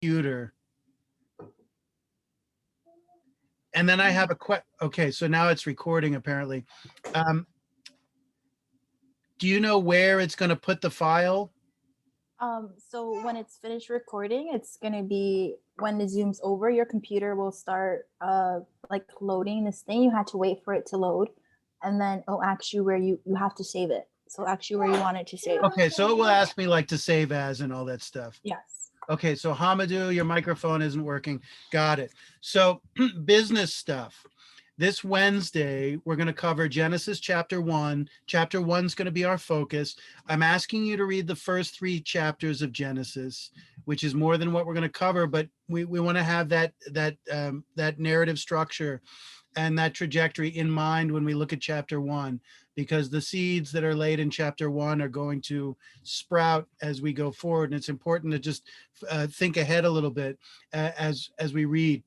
computer. And then I have okay, so now it's recording apparently. Um, do you know where it's going to put the file? So when it's finished recording, it's gonna be when the Zoom's over, your computer will start like loading this thing. You had to wait for it to load, and then it'll ask you where you have to save it. So it'll ask you where you want it to save. Okay, so it will ask me like to save as and all that stuff. Yes. Okay, so Hamadou, your microphone isn't working. Got it. So business stuff. This Wednesday, we're going to cover Genesis chapter 1. Chapter 1 is going to be our focus. I'm asking you to read the first 3 chapters of Genesis, which is more than what we're going to cover, but we want to have that narrative structure and that trajectory in mind when we look at chapter 1, because the seeds that are laid in chapter 1 are going to sprout as we go forward. And it's important to just think ahead a little bit as we read.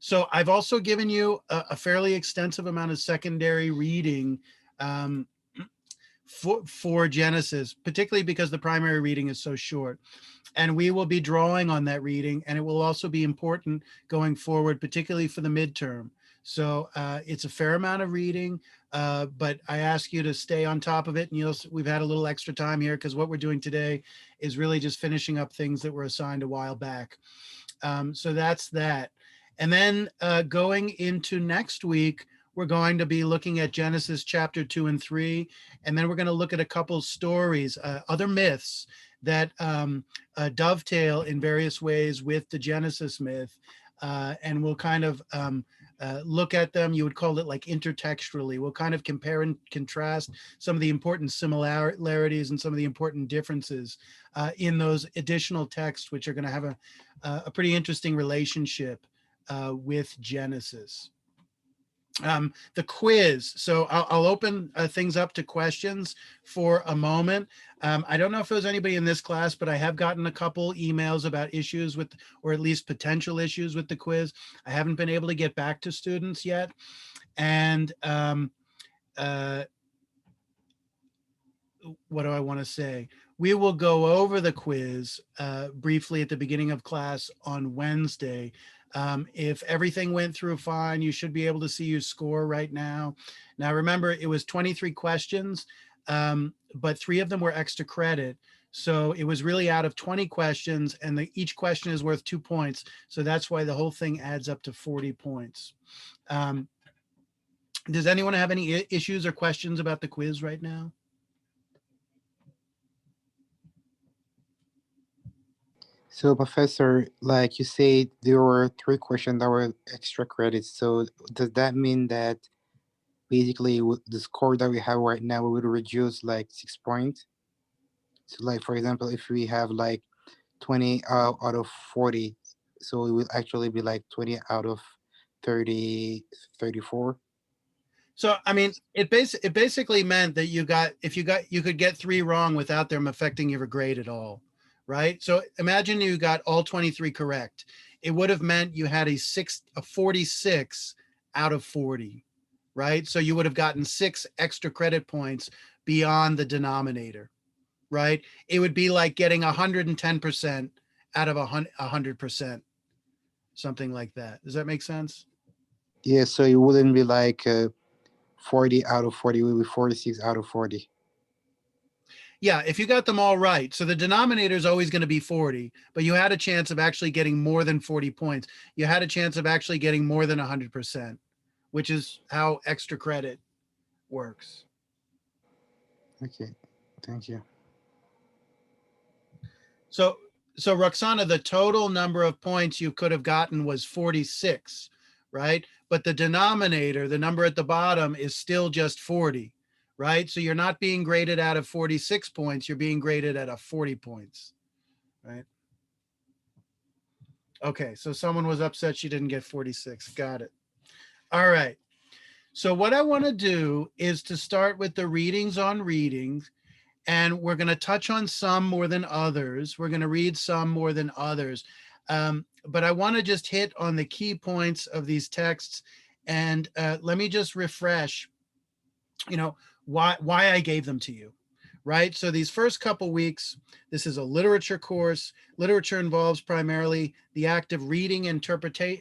So I've also given you a fairly extensive amount of secondary reading for Genesis, particularly because the primary reading is so short. And we will be drawing on that reading, and it will also be important going forward, particularly for the midterm. So it's a fair amount of reading, but I ask you to stay on top of it. And we've had a little extra time here because what we're doing today is really just finishing up things that were assigned a while back. So that's that. And then going into next week, we're going to be looking at Genesis chapter 2 and 3. And then we're going to look at a couple stories, other myths that dovetail in various ways with the Genesis myth. And we'll kind of look at them. You would call it like intertextually. We'll kind of compare and contrast some of the important similarities and some of the important differences in those additional texts, which are going to have a pretty interesting relationship with Genesis. The quiz. So I'll open things up to questions for a moment. I don't know if there's anybody in this class, but I have gotten a couple emails about issues with, or at least potential issues with the quiz. I haven't been able to get back to students yet. And what do I want to say? We will go over the quiz briefly at the beginning of class on Wednesday. If everything went through fine, you should be able to see your score right now. Now, remember, it was 23 questions, but 3 of them were extra credit. So it was really out of 20 questions, and each question is worth 2 points. So that's why the whole thing adds up to 40 points. Does anyone have any issues or questions about the quiz right now? So, Professor, like you said, there were 3 questions that were extra credits. So, does that mean that basically the score that we have right now we would reduce like 6 points? So, like for example, if we have like 20 out of 40, so it will actually be like 20 out of 30, 34. So, I mean, it basically meant that you could get 3 wrong without them affecting your grade at all, right? So imagine you got all 23 correct. It would have meant you had a 46 out of 40, right? So you would have gotten 6 extra credit points beyond the denominator, right? It would be like getting 110% out of 100%, something like that. Does that make sense? Yeah, so it wouldn't be like 40 out of 40, it would be 46 out of 40. Yeah, if you got them all right. So the denominator is always going to be 40, but you had a chance of actually getting more than 40 points. You had a chance of actually getting more than 100%, which is how extra credit works. Okay, thank you. So Roxana, the total number of points you could have gotten was 46, right? But the denominator, the number at the bottom, is still just 40, right? So you're not being graded out of 46 points, you're being graded at a 40 points, right? Okay, so someone was upset she didn't get 46. Got it. All right. So what I want to do is to start with the readings on readings, and we're going to touch on some more than others. We're going to read some more than others. But I want to just hit on the key points of these texts. And let me just refresh, why I gave them to you, right? So these first couple weeks, this is a literature course. Literature involves primarily the act of reading, interpreting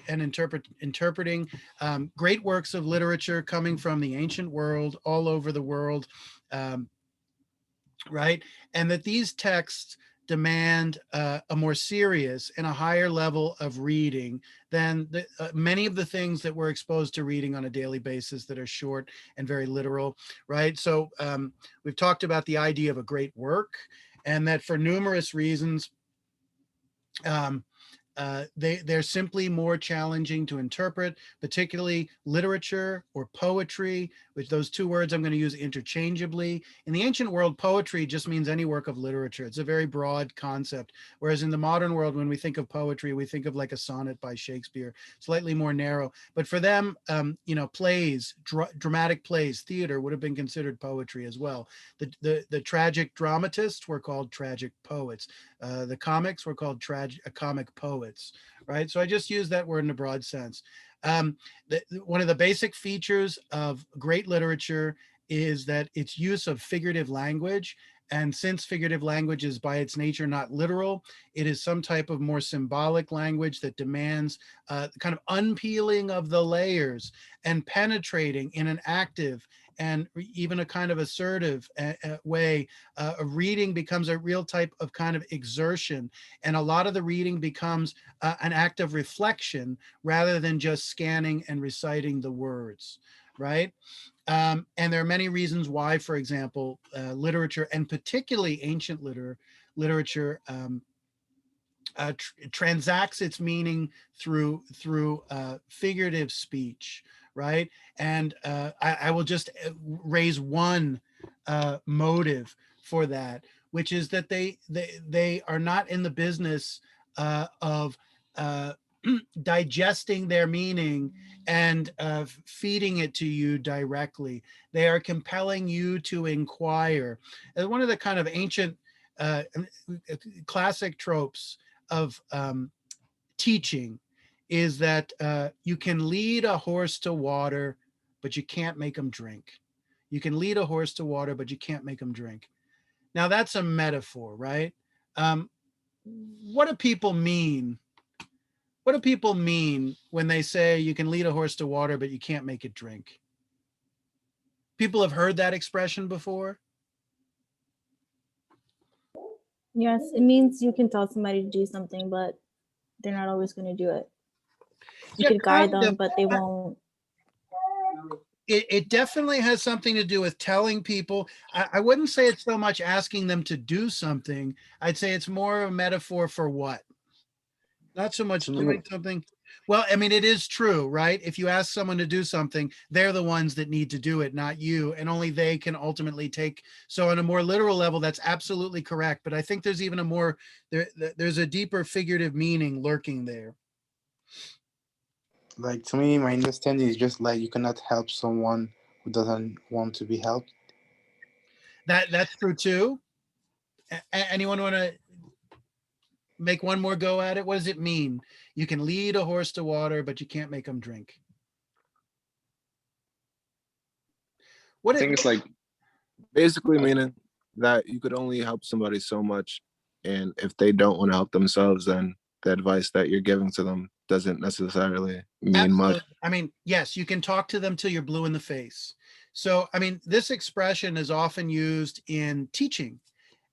great works of literature coming from the ancient world, all over the world, um, right? And that these texts demand a more serious and a higher level of reading than many of the things that we're exposed to reading on a daily basis that are short and very literal, right? So we've talked about the idea of a great work, and that for numerous reasons, um, they're simply more challenging to interpret, particularly literature or poetry, which those two words I'm going to use interchangeably. In the ancient world, poetry just means any work of literature. It's a very broad concept. Whereas in the modern world, when we think of poetry, we think of like a sonnet by Shakespeare, slightly more narrow. But for them, plays, dramatic plays, theater would have been considered poetry as well. The tragic dramatists were called tragic poets. The comics were called comic poets, right? So I just use that word in a broad sense. One of the basic features of great literature is that its use of figurative language. And since figurative language is by its nature not literal, it is some type of more symbolic language that demands kind of unpeeling of the layers and penetrating in an active and even a kind of assertive way. Reading becomes a real type of kind of exertion. And a lot of the reading becomes an act of reflection rather than just scanning and reciting the words, right? And there are many reasons why, for example, literature, and particularly ancient literature, transacts its meaning through figurative speech, right? And I will just raise one motive for that, which is that they are not in the business of digesting their meaning and feeding it to you directly. They are compelling you to inquire. And one of the kind of ancient classic tropes of teaching is that you can lead a horse to water, but you can't make him drink. You can lead a horse to water, but you can't make him drink. Now that's a metaphor, right? Um, what do people mean? What do people mean when they say you can lead a horse to water, but you can't make it drink? People have heard that expression before. Yes, it means you can tell somebody to do something, but they're not always going to do it. You Yeah, could guide kind them, of. but they won't. It definitely has something to do with telling people. I wouldn't say it's so much asking them to do something. I'd say it's more a metaphor for what? Not so much To me, doing something. Well, I mean, it is true, right? If you ask someone to do something, they're the ones that need to do it, not you, and only they can ultimately take. So on a more literal level, that's absolutely correct. But I think there's even a more, there's a deeper figurative meaning lurking there. like to me, my understanding is just like you cannot help someone who doesn't want to be helped. That's true too. Anyone want to make one more go at it? What does it mean? You can lead a horse to water, but you can't make him drink. What I it, think it's like basically meaning that you could only help somebody so much, and if they don't want to help themselves, then the advice that you're giving to them doesn't necessarily mean much. absolutely. I mean, yes, you can talk to them till you're blue in the face. So, I mean, this expression is often used in teaching.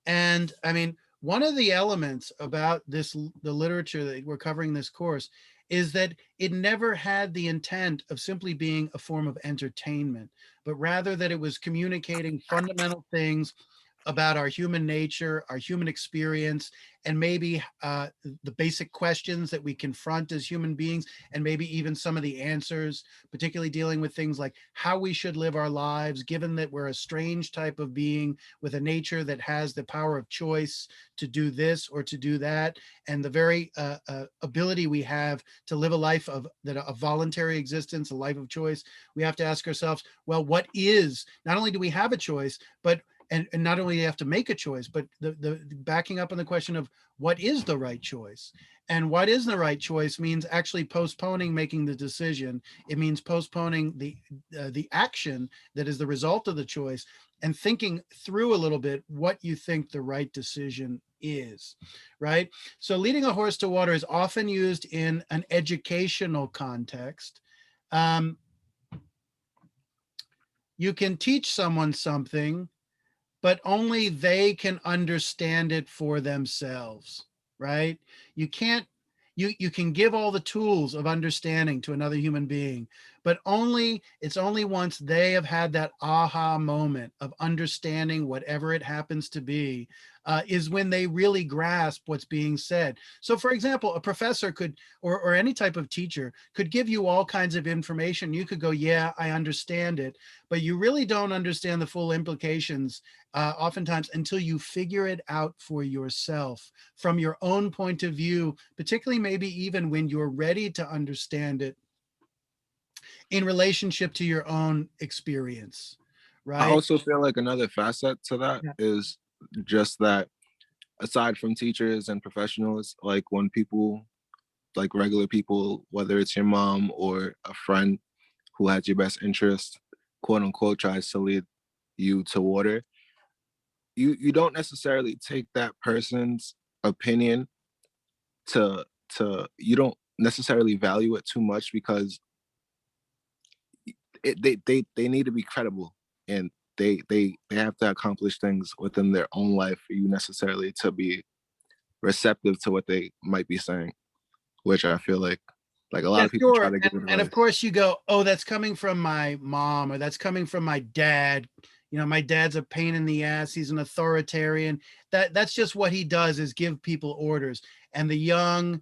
And I mean, one of the elements about the literature that we're covering this course is that it never had the intent of simply being a form of entertainment, but rather that it was communicating fundamental things about our human nature, our human experience, and maybe the basic questions that we confront as human beings, and maybe even some of the answers, particularly dealing with things like how we should live our lives, given that we're a strange type of being with a nature that has the power of choice to do this or to do that, and the very ability we have to live a life of that a voluntary existence, a life of choice. We have to ask ourselves, well, what is, not only do we have a choice, but and not only do you have to make a choice, but the backing up on the question of what is the right choice. And what is the right choice means actually postponing making the decision. It means postponing the action that is the result of the choice, and thinking through a little bit what you think the right decision is, right? So leading a horse to water is often used in an educational context. Um, you can teach someone something, but only they can understand it for themselves, right? You can't, you can give all the tools of understanding to another human being, but it's only once they have had that aha moment of understanding whatever it happens to be, is when they really grasp what's being said. So for example, a professor could, or any type of teacher could give you all kinds of information. You could go, yeah, I understand it, but you really don't understand the full implications oftentimes until you figure it out for yourself from your own point of view, particularly maybe even when you're ready to understand it in relationship to your own experience, I right? also feel like another facet to that Yeah. is just that aside from teachers and professionals, like when people, like regular people, whether it's your mom or a friend who has your best interest, quote unquote, tries to lead you to water, you don't necessarily take that person's opinion to you don't necessarily value it too much because they need to be credible, and they have to accomplish things within their own life for you necessarily to be receptive to what they might be saying, which I feel like a lot Yeah, of people try sure. to give And of advice. course you go, oh, that's coming from my mom, or that's coming from my dad. You know, my dad's a pain in the ass. He's an authoritarian. That's just what he does, is give people orders. And the young,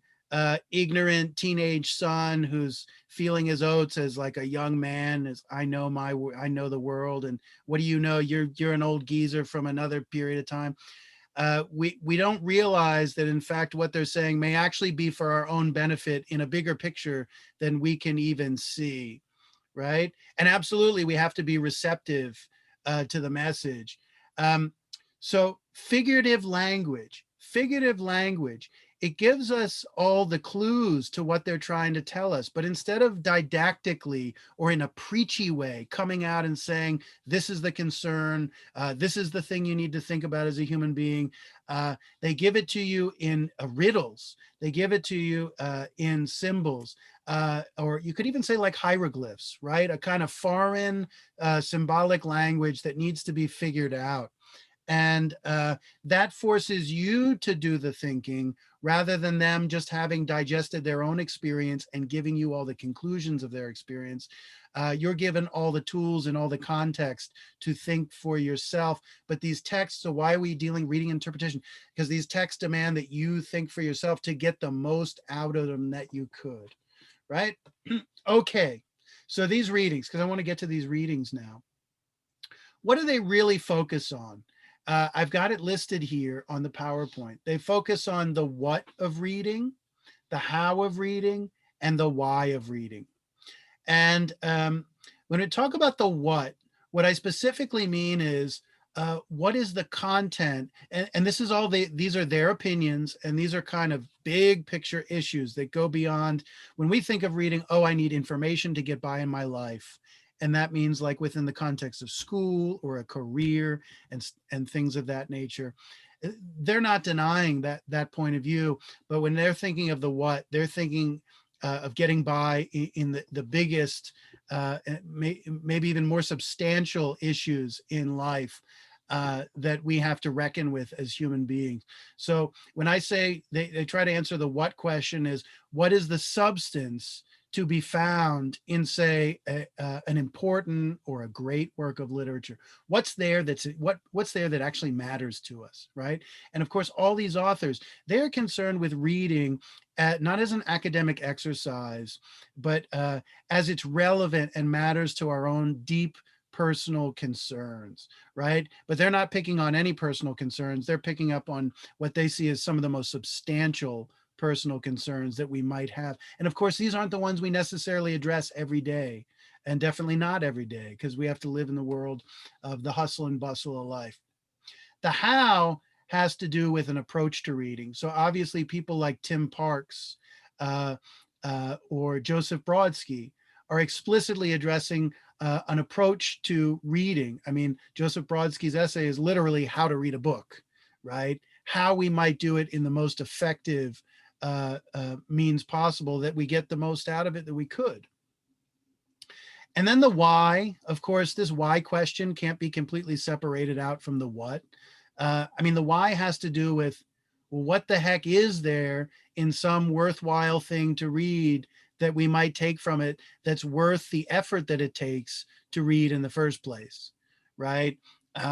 ignorant teenage son who's feeling his oats as like a young man is, I know the world. And what do you know? You're an old geezer from another period of time. We don't realize that in fact what they're saying may actually be for our own benefit in a bigger picture than we can even see, right? And absolutely, we have to be receptive to the message. Um, so figurative language, it gives us all the clues to what they're trying to tell us. But instead of didactically or in a preachy way coming out and saying, this is the concern, this is the thing you need to think about as a human being, they give it to you in riddles. They give it to you in symbols. Or you could even say like hieroglyphs, right? A kind of foreign symbolic language that needs to be figured out. And that forces you to do the thinking rather than them just having digested their own experience and giving you all the conclusions of their experience. You're given all the tools and all the context to think for yourself. But these texts, so why are we dealing reading interpretation? Because these texts demand that you think for yourself to get the most out of them that you could, right? Okay, so these readings, because I want to get to these readings now. What do they really focus on? I've got it listed here on the PowerPoint. They focus on the what of reading, the how of reading, and the why of reading. And when we talk about the what I specifically mean is what is the content? And this is all these are their opinions, and these are kind of big picture issues that go beyond when we think of reading, oh, I need information to get by in my life. And that means like within the context of school or a career and things of that nature. They're not denying that point of view, but when they're thinking of the what, they're thinking of getting by in the biggest, maybe even more substantial issues in life that we have to reckon with as human beings. So when I say they try to answer the what question is, what is the substance to be found in, say, an important or a great work of literature? What's there what's there that actually matters to us, right? And of course, all these authors, they're concerned with reading not as an academic exercise, but as it's relevant and matters to our own deep personal concerns, right? But they're not picking on any personal concerns. They're picking up on what they see as some of the most substantial personal concerns that we might have. And of course, these aren't the ones we necessarily address every day, and definitely not every day, because we have to live in the world of the hustle and bustle of life. The how has to do with an approach to reading. So obviously people like Tim Parks or Joseph Brodsky are explicitly addressing an approach to reading. I mean, Joseph Brodsky's essay is literally how to read a book, right? How we might do it in the most effective means possible, that we get the most out of it that we could. And then the why, of course, this why question can't be completely separated out from the what. I mean, the why has to do with, well, what the heck is there in some worthwhile thing to read that we might take from it that's worth the effort that it takes to read in the first place, right?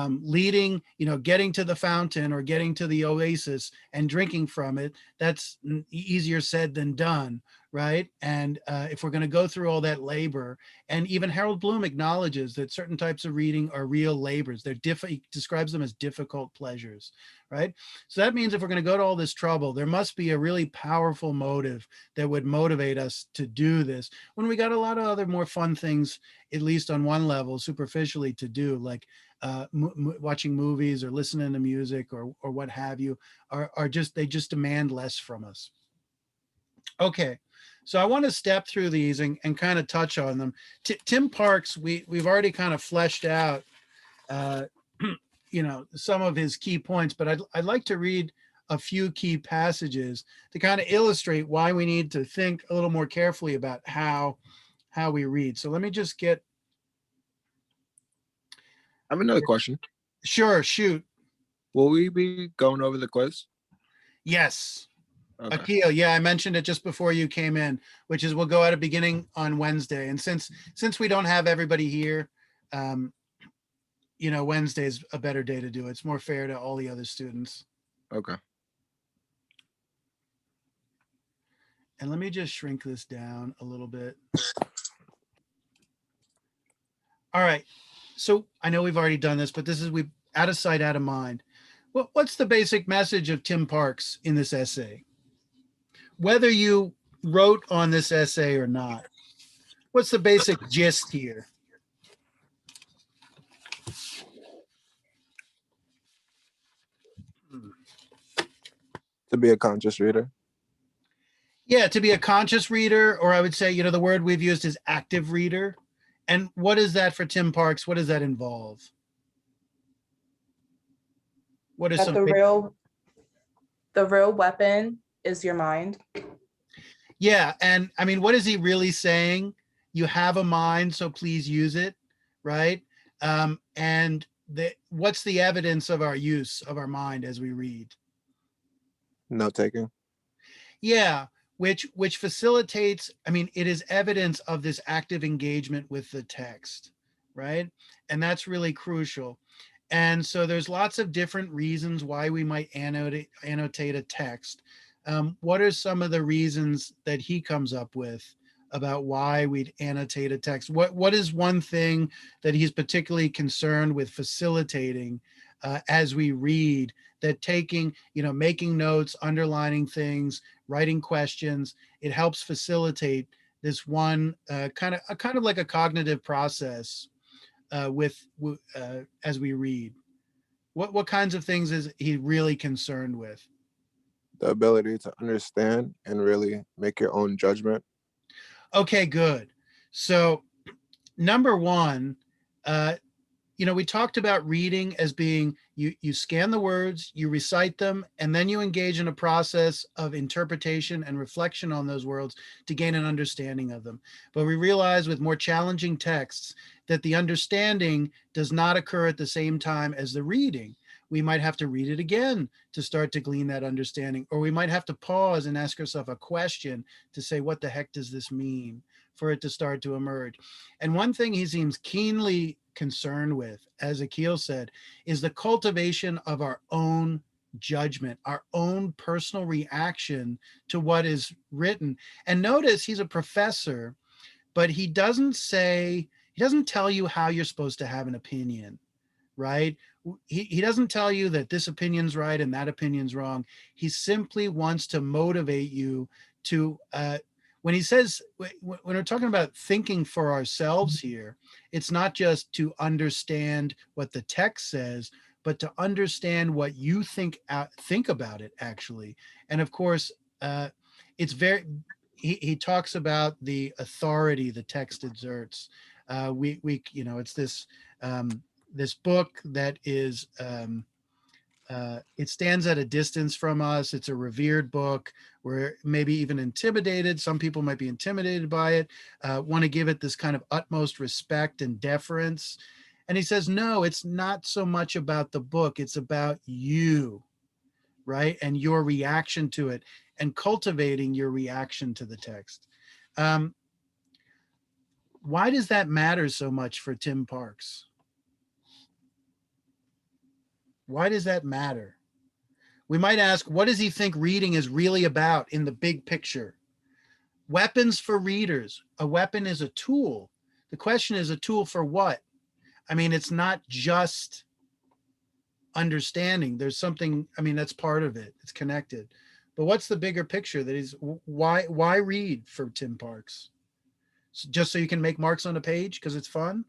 Leading, getting to the fountain or getting to the oasis and drinking from it, that's easier said than done, right? And if we're going to go through all that labor, and even Harold Bloom acknowledges that certain types of reading are real labors. He describes them as difficult pleasures, right? So that means if we're going to go to all this trouble, there must be a really powerful motive that would motivate us to do this, when we got a lot of other more fun things, at least on one level, superficially, to do, like watching movies or listening to music or what have you, are just, they just demand less from us. Okay, so I want to step through these and kind of touch on them. Tim Parks, we've already kind of fleshed out, some of his key points, but I'd like to read a few key passages to kind of illustrate why we need to think a little more carefully about how we read. So let me just get. I have another question. Sure, shoot. Will we be going over the quiz? Yes. Okay. Akil, yeah, I mentioned it just before you came in, which is we'll go at a beginning on Wednesday. And since we don't have everybody here, Wednesday is a better day to do it. It's more fair to all the other students. Okay. And let me just shrink this down a little bit. All right. So I know we've already done this, but this is, we out of sight, out of mind. What's the basic message of Tim Parks in this essay? Whether you wrote on this essay or not, what's the basic gist here? To be a conscious reader. Yeah, to be a conscious reader, or I would say, the word we've used is active reader. And what is that for Tim Parks? What does that involve? What is That some the real weapon is your mind. Yeah, and I mean, what is he really saying? You have a mind, so please use it, right? And what's the evidence of our use of our mind as we read? Note taking. Yeah, which facilitates, I mean, it is evidence of this active engagement with the text, right? And that's really crucial. And so there's lots of different reasons why we might annotate a text. What are some of the reasons that he comes up with about why we'd annotate a text? What is one thing that he's particularly concerned with facilitating as we read, that taking, making notes, underlining things, writing questions, it helps facilitate this one kind of like a cognitive process as we read. What kinds of things is he really concerned with? The ability to understand and really make your own judgment. Okay, good. So number one, we talked about reading as being, you scan the words, you recite them, and then you engage in a process of interpretation and reflection on those words to gain an understanding of them. But we realize with more challenging texts that the understanding does not occur at the same time as the reading. We might have to read it again to start to glean that understanding, or we might have to pause and ask ourselves a question to say, what the heck does this mean, for it to start to emerge? And one thing he seems keenly concerned with, as Akil said, is the cultivation of our own judgment, our own personal reaction to what is written. And notice he's a professor, but he doesn't tell you how you're supposed to have an opinion, right? He doesn't tell you that this opinion's right and that opinion's wrong. He simply wants to motivate you to, when he says, when we're talking about thinking for ourselves here, it's not just to understand what the text says, but to understand what you think about it, actually. And of course, it's very, he talks about the authority the text exerts It's this this book that is it stands at a distance from us. It's a revered book. We're maybe even intimidated. Some people might be intimidated by it, want to give it this kind of utmost respect and deference. And he says, no, it's not so much about the book. It's about you, right? And your reaction to it and cultivating your reaction to the text. Why does that matter so much for Tim Parks? Why does that matter? We might ask, what does he think reading is really about in the big picture? Weapons for readers. A weapon is a tool. The question is, a tool for what? I mean, it's not just understanding. There's something, I mean, that's part of it. It's connected. But what's the bigger picture that is, why read for Tim Parks? Just so you can make marks on a page because it's fun?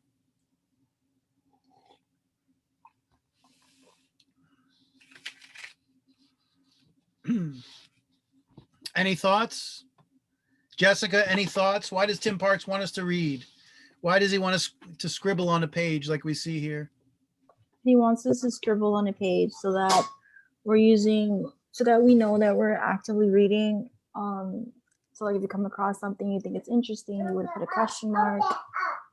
Any thoughts? Jessica, any thoughts? Why does Tim Parks want us to read? Why does he want us to scribble on a page like we see here? He wants us to scribble on a page so that so that we know that we're actively reading. So like if you come across something you think it's interesting, you would put a question mark,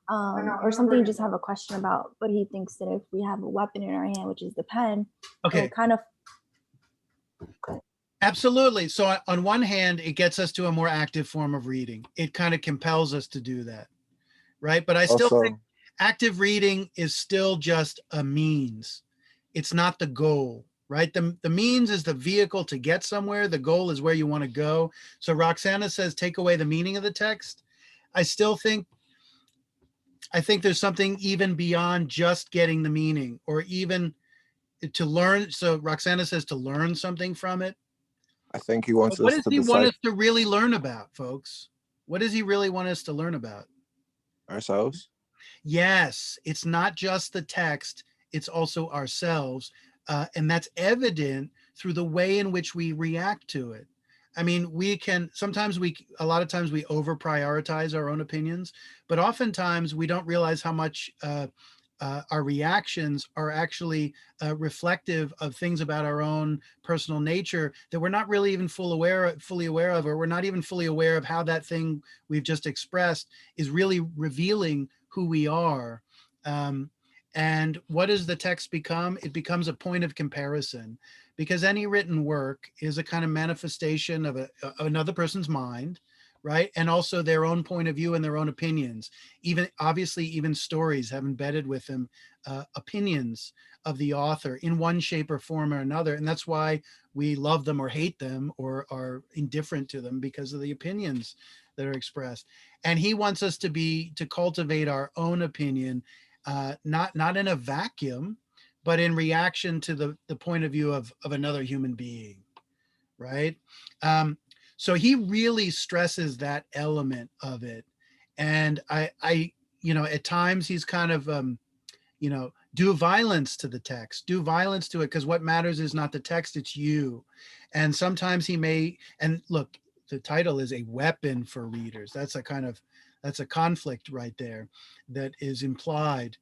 or something you just have a question about. But he thinks that if we have a weapon in our hand, which is the pen, Okay. it'll kind of. Absolutely. So on one hand, it gets us to a more active form of reading. It kind of compels us to do that, right? But I still think active reading is still just a means. It's not the goal, right? The means is the vehicle to get somewhere. The goal is where you want to go. So Roxana says, take away the meaning of the text. I think there's something even beyond just getting the meaning or even to learn. So Roxana says to learn something from it. I think he wants What us does to he want decide us to really learn about, folks? What does he really want us to learn about? ourselves. Yes, it's not just the text, it's also ourselves. And that's evident through the way in which we react to it. I mean, a lot of times we over prioritize our own opinions, but oftentimes we don't realize how much our reactions are actually reflective of things about our own personal nature that we're not really even fully aware of, or we're not even fully aware of how that thing we've just expressed is really revealing who we are. And what does the text become? It becomes a point of comparison, because any written work is a kind of manifestation of another person's mind, right? And also their own point of view and their own opinions. Even stories have embedded with them opinions of the author in one shape or form or another. And that's why we love them or hate them or are indifferent to them, because of the opinions that are expressed. And he wants us to cultivate our own opinion, not in a vacuum, but in reaction to the point of view of another human being, right? So he really stresses that element of it. And I at times he's kind of, do violence to the text, do violence to it, because what matters is not the text, it's you. And sometimes he may, and look, the title is A Weapon for Readers. That's a conflict right there that is implied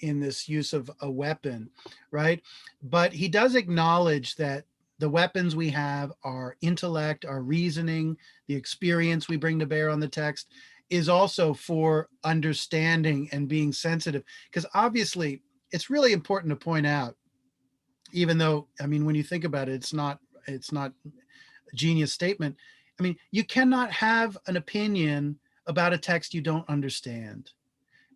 in this use of a weapon, right? But he does acknowledge that the weapons we have, our intellect, our reasoning, the experience we bring to bear on the text, is also for understanding and being sensitive. Because obviously, it's really important to point out, even though, I mean, when you think about it, it's not a genius statement. I mean, you cannot have an opinion about a text you don't understand.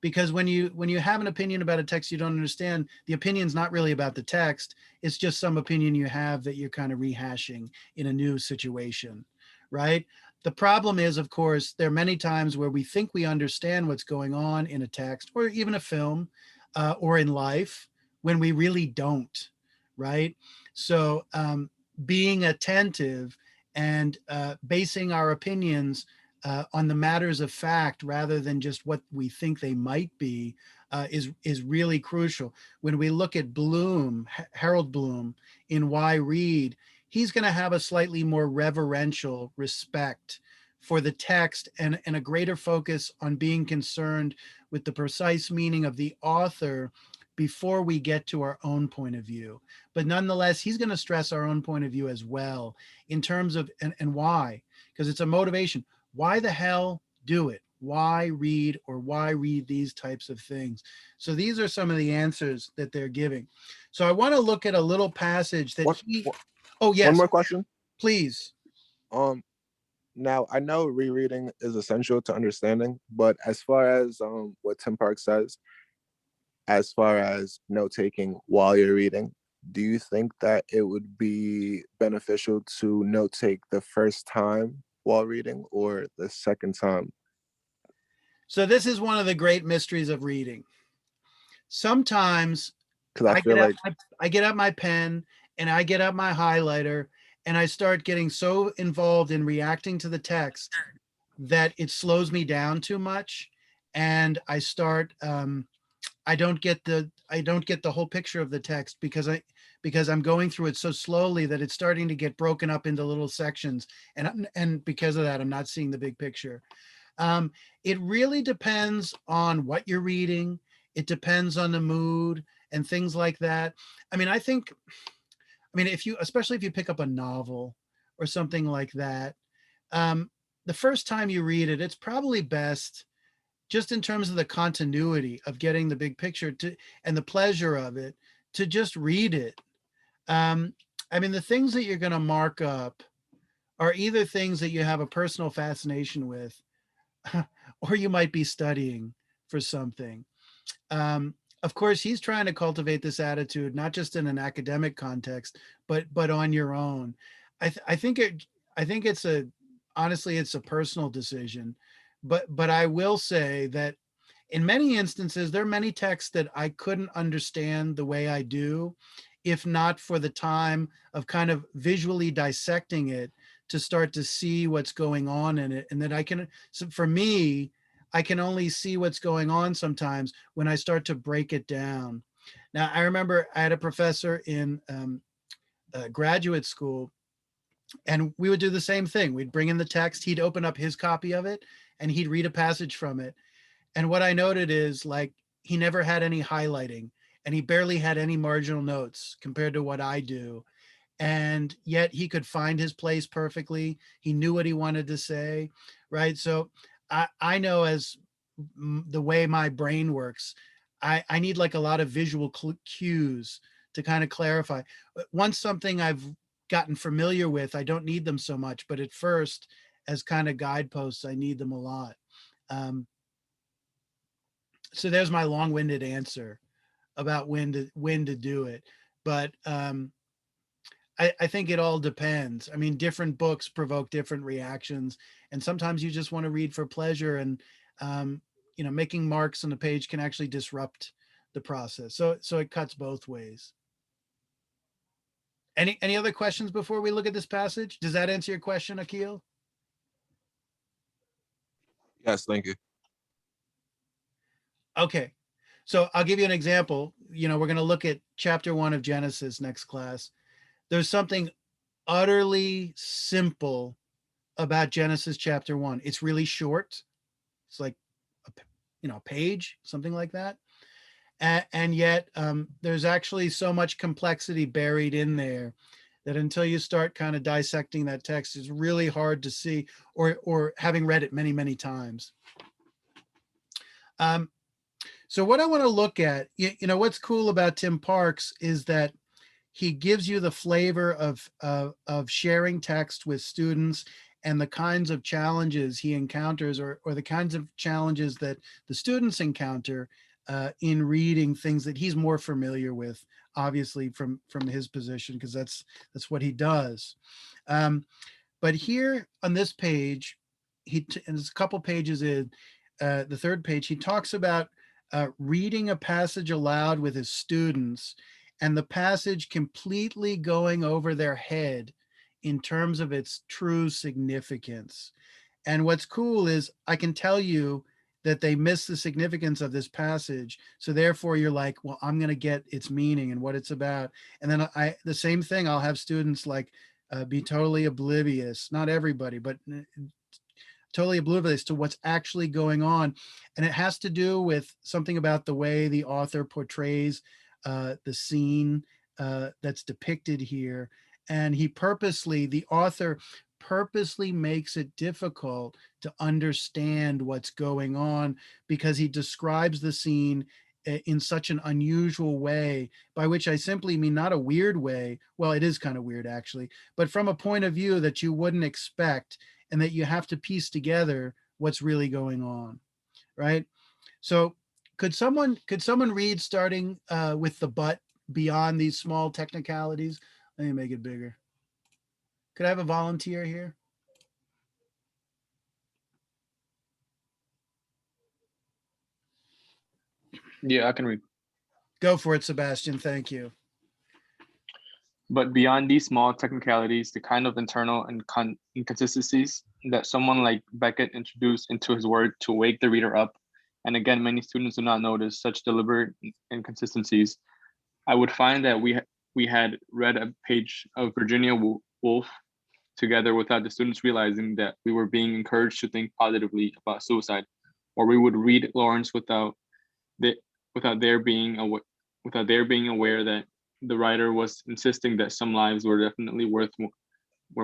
Because when you have an opinion about a text you don't understand, the opinion's not really about the text. It's just some opinion you have that you're kind of rehashing in a new situation, right? The problem is, of course, there are many times where we think we understand what's going on in a text or even a film or in life when we really don't, right? So being attentive and basing our opinions on the matters of fact rather than just what we think they might be is really crucial. When we look at Bloom, Harold Bloom in Why Read, he's going to have a slightly more reverential respect for the text and a greater focus on being concerned with the precise meaning of the author before we get to our own point of view. But nonetheless, he's going to stress our own point of view as well in terms of, and why, because it's a motivation. Why the hell do it? Why read, or why read these types of things? So these are some of the answers that they're giving. So I want to look at a little passage that oh One yes, more question. please. Now I know rereading is essential to understanding, but as far as what Tim Park says, as far as note taking while you're reading, do you think that it would be beneficial to note take the first time while reading or the second time? So this is one of the great mysteries of reading. Sometimes Because I feel like I get out my pen and I get out my highlighter and I start getting so involved in reacting to the text that it slows me down too much, and I start I don't get the whole picture of the text because I'm going through it so slowly that it's starting to get broken up into little sections, and because of that I'm not seeing the big picture. It really depends on what you're reading. It depends on the mood and things like that. I mean, if you, especially if you pick up a novel or something like that, the first time you read it, it's probably best, just in terms of the continuity of getting the big picture and the pleasure of it, to just read it. I mean, the things that you're going to mark up are either things that you have a personal fascination with, or you might be studying for something. Of course, he's trying to cultivate this attitude, not just in an academic context, but on your own. I think it's honestly, it's a personal decision, but I will say that in many instances, there are many texts that I couldn't understand the way I do, if not for the time of kind of visually dissecting it to start to see what's going on in it. And that so for me, I can only see what's going on sometimes when I start to break it down. Now, I remember I had a professor in graduate school, and we would do the same thing. We'd bring in the text, he'd open up his copy of it, and he'd read a passage from it. And what I noted is, like, he never had any highlighting, and he barely had any marginal notes compared to what I do. And yet he could find his place perfectly. He knew what he wanted to say, right? So I know, as the way my brain works, I need like a lot of visual cues to kind of clarify. Once something I've gotten familiar with, I don't need them so much, but at first, as kind of guideposts, I need them a lot. So there's my long-winded answer about when to do it. But I think it all depends. I mean, different books provoke different reactions, and sometimes you just want to read for pleasure, and making marks on the page can actually disrupt the process. So it cuts both ways. Any other questions before we look at this passage? Does that answer your question, Akil? yes, thank you. Okay, so I'll give you an example. We're going to look at chapter 1 of Genesis next class. There's something utterly simple about Genesis chapter 1. It's really short. It's like a page, something like that. And yet there's actually so much complexity buried in there that until you start kind of dissecting that text, it's really hard to see, or having read it many, many times. So what I want to look at, what's cool about Tim Parks is that he gives you the flavor of sharing text with students, and the kinds of challenges he encounters, or the kinds of challenges that the students encounter in reading things that he's more familiar with, obviously from his position, because that's what he does. But here on this page, and there's a couple pages in, the third page, he talks about reading a passage aloud with his students, and the passage completely going over their head in terms of its true significance. And what's cool is I can tell you that they miss the significance of this passage. So therefore you're like, well, I'm going to get its meaning and what it's about. And then the same thing, I'll have students like be totally oblivious, not everybody, but totally oblivious to what's actually going on. And it has to do with something about the way the author portrays the scene that's depicted here. And the author purposely makes it difficult to understand what's going on because he describes the scene in such an unusual way, by which I simply mean not a weird way. Well, it is kind of weird actually, but from a point of view that you wouldn't expect, and that you have to piece together what's really going on, right? So could someone read starting with the but beyond these small technicalities? Let me make it bigger. Could I have a volunteer here? Yeah, I can read. Go for it, Sebastian. Thank you. But beyond these small technicalities, the kind of internal inconsistencies that someone like Beckett introduced into his work to wake the reader up, and again, many students do not notice such deliberate inconsistencies. I would find that we had read a page of Virginia Woolf together without the students realizing that we were being encouraged to think positively about suicide, or we would read Lawrence without their being aware that the writer was insisting that some lives were definitely were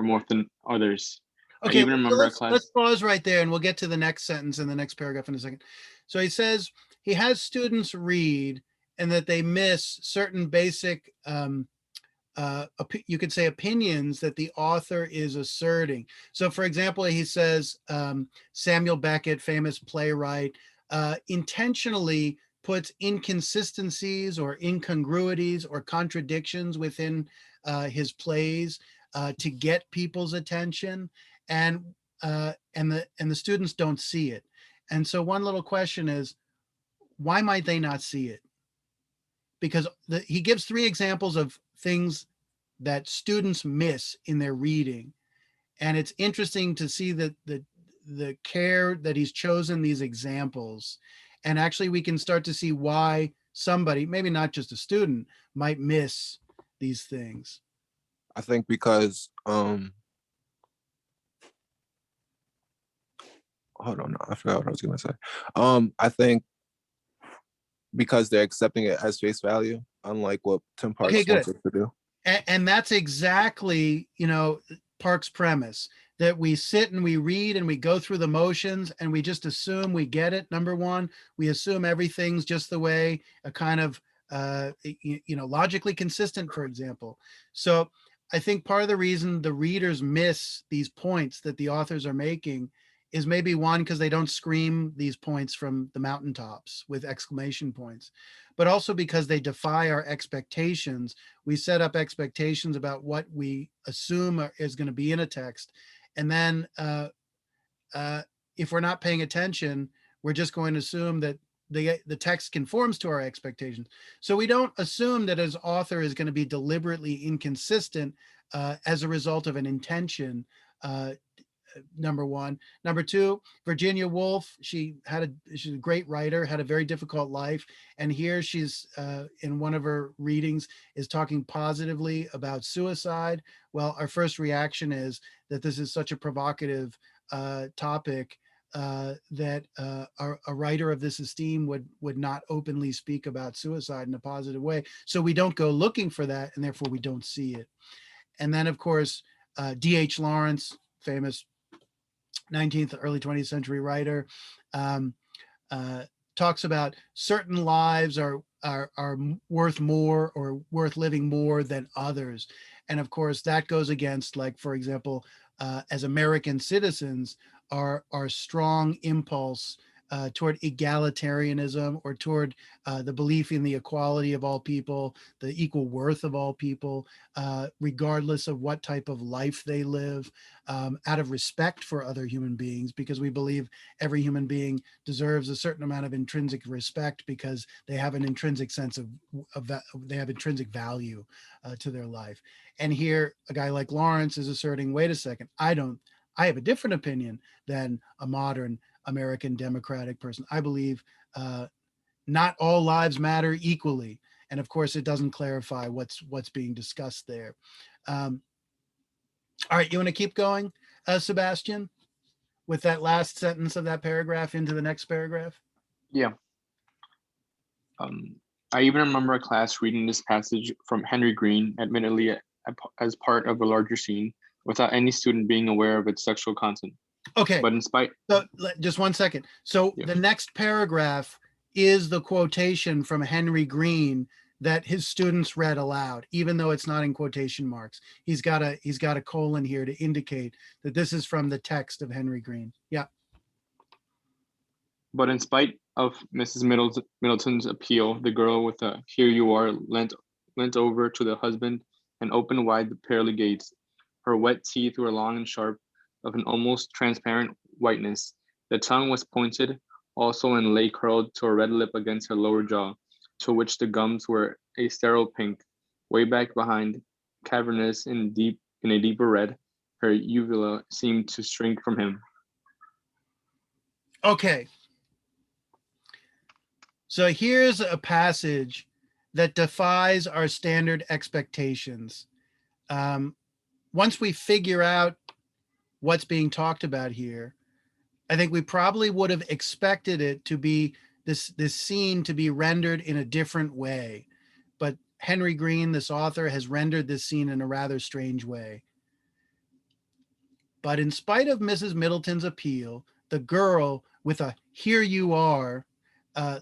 more than others. Okay, I even remember a let's class. pause right there, and we'll get to the next sentence in the next paragraph in a second. So he says he has students read, and that they miss certain basic, you could say, opinions that the author is asserting. So, for example, he says Samuel Beckett, famous playwright, intentionally puts inconsistencies or incongruities or contradictions within his plays to get people's attention, and the students don't see it. And so one little question is, why might they not see it? Because he gives 3 examples of things that students miss in their reading, and it's interesting to see that the care that he's chosen these examples, and actually we can start to see why somebody, maybe not just a student, might miss these things. I think because hold on, I forgot what I was gonna say. I think because they're accepting it as face value, unlike what Tim Parks Okay, good. wants us to do. And that's exactly, Park's premise, that we sit and we read and we go through the motions and we just assume we get it. Number one, we assume everything's just the way a kind of, logically consistent, for example. So I think part of the reason the readers miss these points that the authors are making is maybe one, because they don't scream these points from the mountaintops with exclamation points, but also because they defy our expectations. We set up expectations about what we assume is going to be in a text. And then if we're not paying attention, we're just going to assume that the text conforms to our expectations. So we don't assume that his author is going to be deliberately inconsistent as a result of an intention. Number one. Number two, Virginia Woolf, she's a great writer, had a very difficult life. And here she's in one of her readings is talking positively about suicide. Well, our first reaction is that this is such a provocative topic that a writer of this esteem would not openly speak about suicide in a positive way. So we don't go looking for that, and therefore we don't see it. And then, of course, D.H. Lawrence, famous 19th, early 20th century writer, talks about certain lives are worth more or worth living more than others. And of course, that goes against, like, for example, as American citizens, our strong impulse toward egalitarianism, or toward the belief in the equality of all people, the equal worth of all people, regardless of what type of life they live, out of respect for other human beings, because we believe every human being deserves a certain amount of intrinsic respect because they have an intrinsic sense of they have intrinsic value to their life. And here, a guy like Lawrence is asserting, wait a second, I have a different opinion than a modern American democratic person. I believe not all lives matter equally. And of course, it doesn't clarify what's being discussed there. All right, you want to keep going, Sebastian? with that last sentence of that paragraph into the next paragraph? Yeah. I even remember a class reading this passage from Henry Green, admittedly as part of a larger scene, without any student being aware of its sexual content. Okay, But in spite, so just 1 second. So Yeah. the next paragraph is the quotation from Henry Green that his students read aloud, even though it's not in quotation marks. He's got a colon here to indicate that this is from the text of Henry Green. Yeah. But in spite of Mrs. Middleton's appeal, the girl with a "Here you are" leant over to the husband and opened wide the pearly gates. Her wet teeth were long and sharp, of an almost transparent whiteness. The tongue was pointed also and lay curled to a red lip against her lower jaw, to which the gums were a sterile pink. Way back behind, cavernous and deep in a deeper red, her uvula seemed to shrink from him. Okay. So here's a passage that defies our standard expectations. Once we figure out what's being talked about here, I think we probably would have expected it to be this scene to be rendered in a different way. But Henry Green, this author, has rendered this scene in a rather strange way. But in spite of Mrs. Middleton's appeal, the girl with a "Here you are"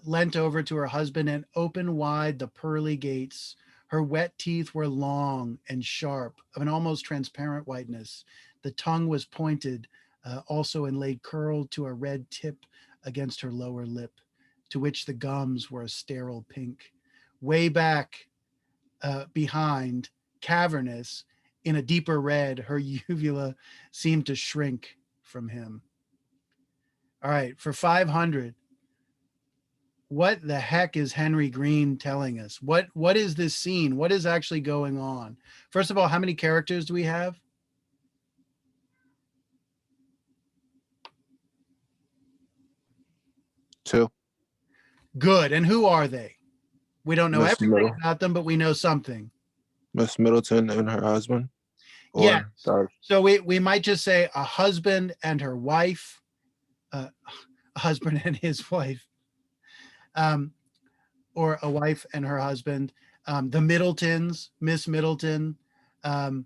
leant over to her husband and opened wide the pearly gates. Her wet teeth were long and sharp, of an almost transparent whiteness. The tongue was pointed also and laid curled to a red tip against her lower lip, to which the gums were a sterile pink. Way back behind, cavernous, in a deeper red, her uvula seemed to shrink from him. All right, for 500, what the heck is Henry Green telling us? What is this scene? What is actually going on? First of all, how many characters do we have? Two. Good. And who are they? We don't know Miss everything Middle, about them, but we know something. Miss Middleton and her husband. Or, Yeah. sorry. So we might just say a husband and her wife, a husband and his wife, or a wife and her husband, the Middletons, Miss Middleton. And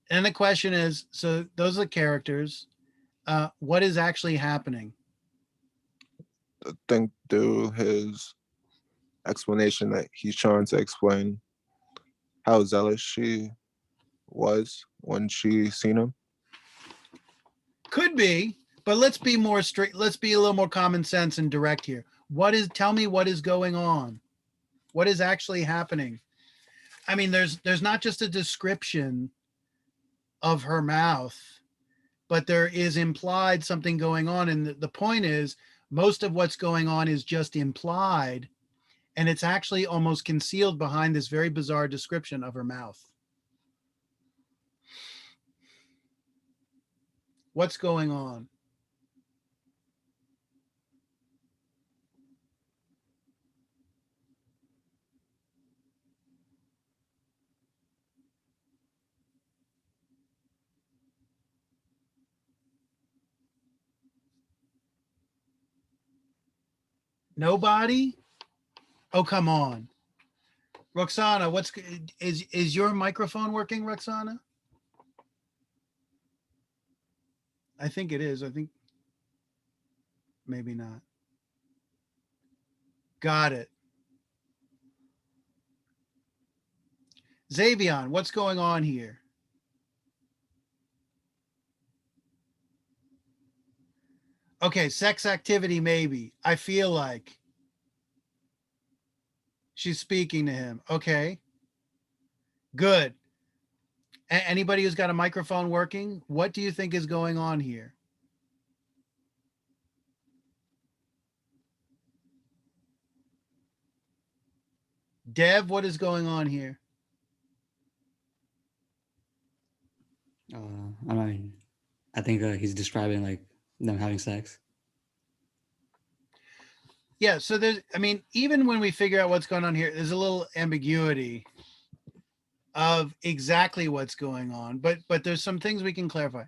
the question is, so those are the characters. What is actually happening? I think through his explanation that he's trying to explain how zealous she was when she seen him. Could be, but let's be more strict. Let's be a little more common sense and direct here. Tell me what is going on? What is actually happening? I mean, there's not just a description of her mouth, but there is implied something going on. And the point is, most of what's going on is just implied, and it's actually almost concealed behind this very bizarre description of her mouth. What's going on? Nobody? Oh, come on. Roxana, is your microphone working, Roxana? I think it is. I think maybe not. Got it. Xavion, what's going on here? Okay, sex activity, maybe. I feel like she's speaking to him. Okay, good. Anybody who's got a microphone working, what do you think is going on here? Dev, what is going on here? I mean, I think he's describing like them having sex. Yeah, so I mean, even when we figure out what's going on here, there's a little ambiguity of exactly what's going on, but there's some things we can clarify.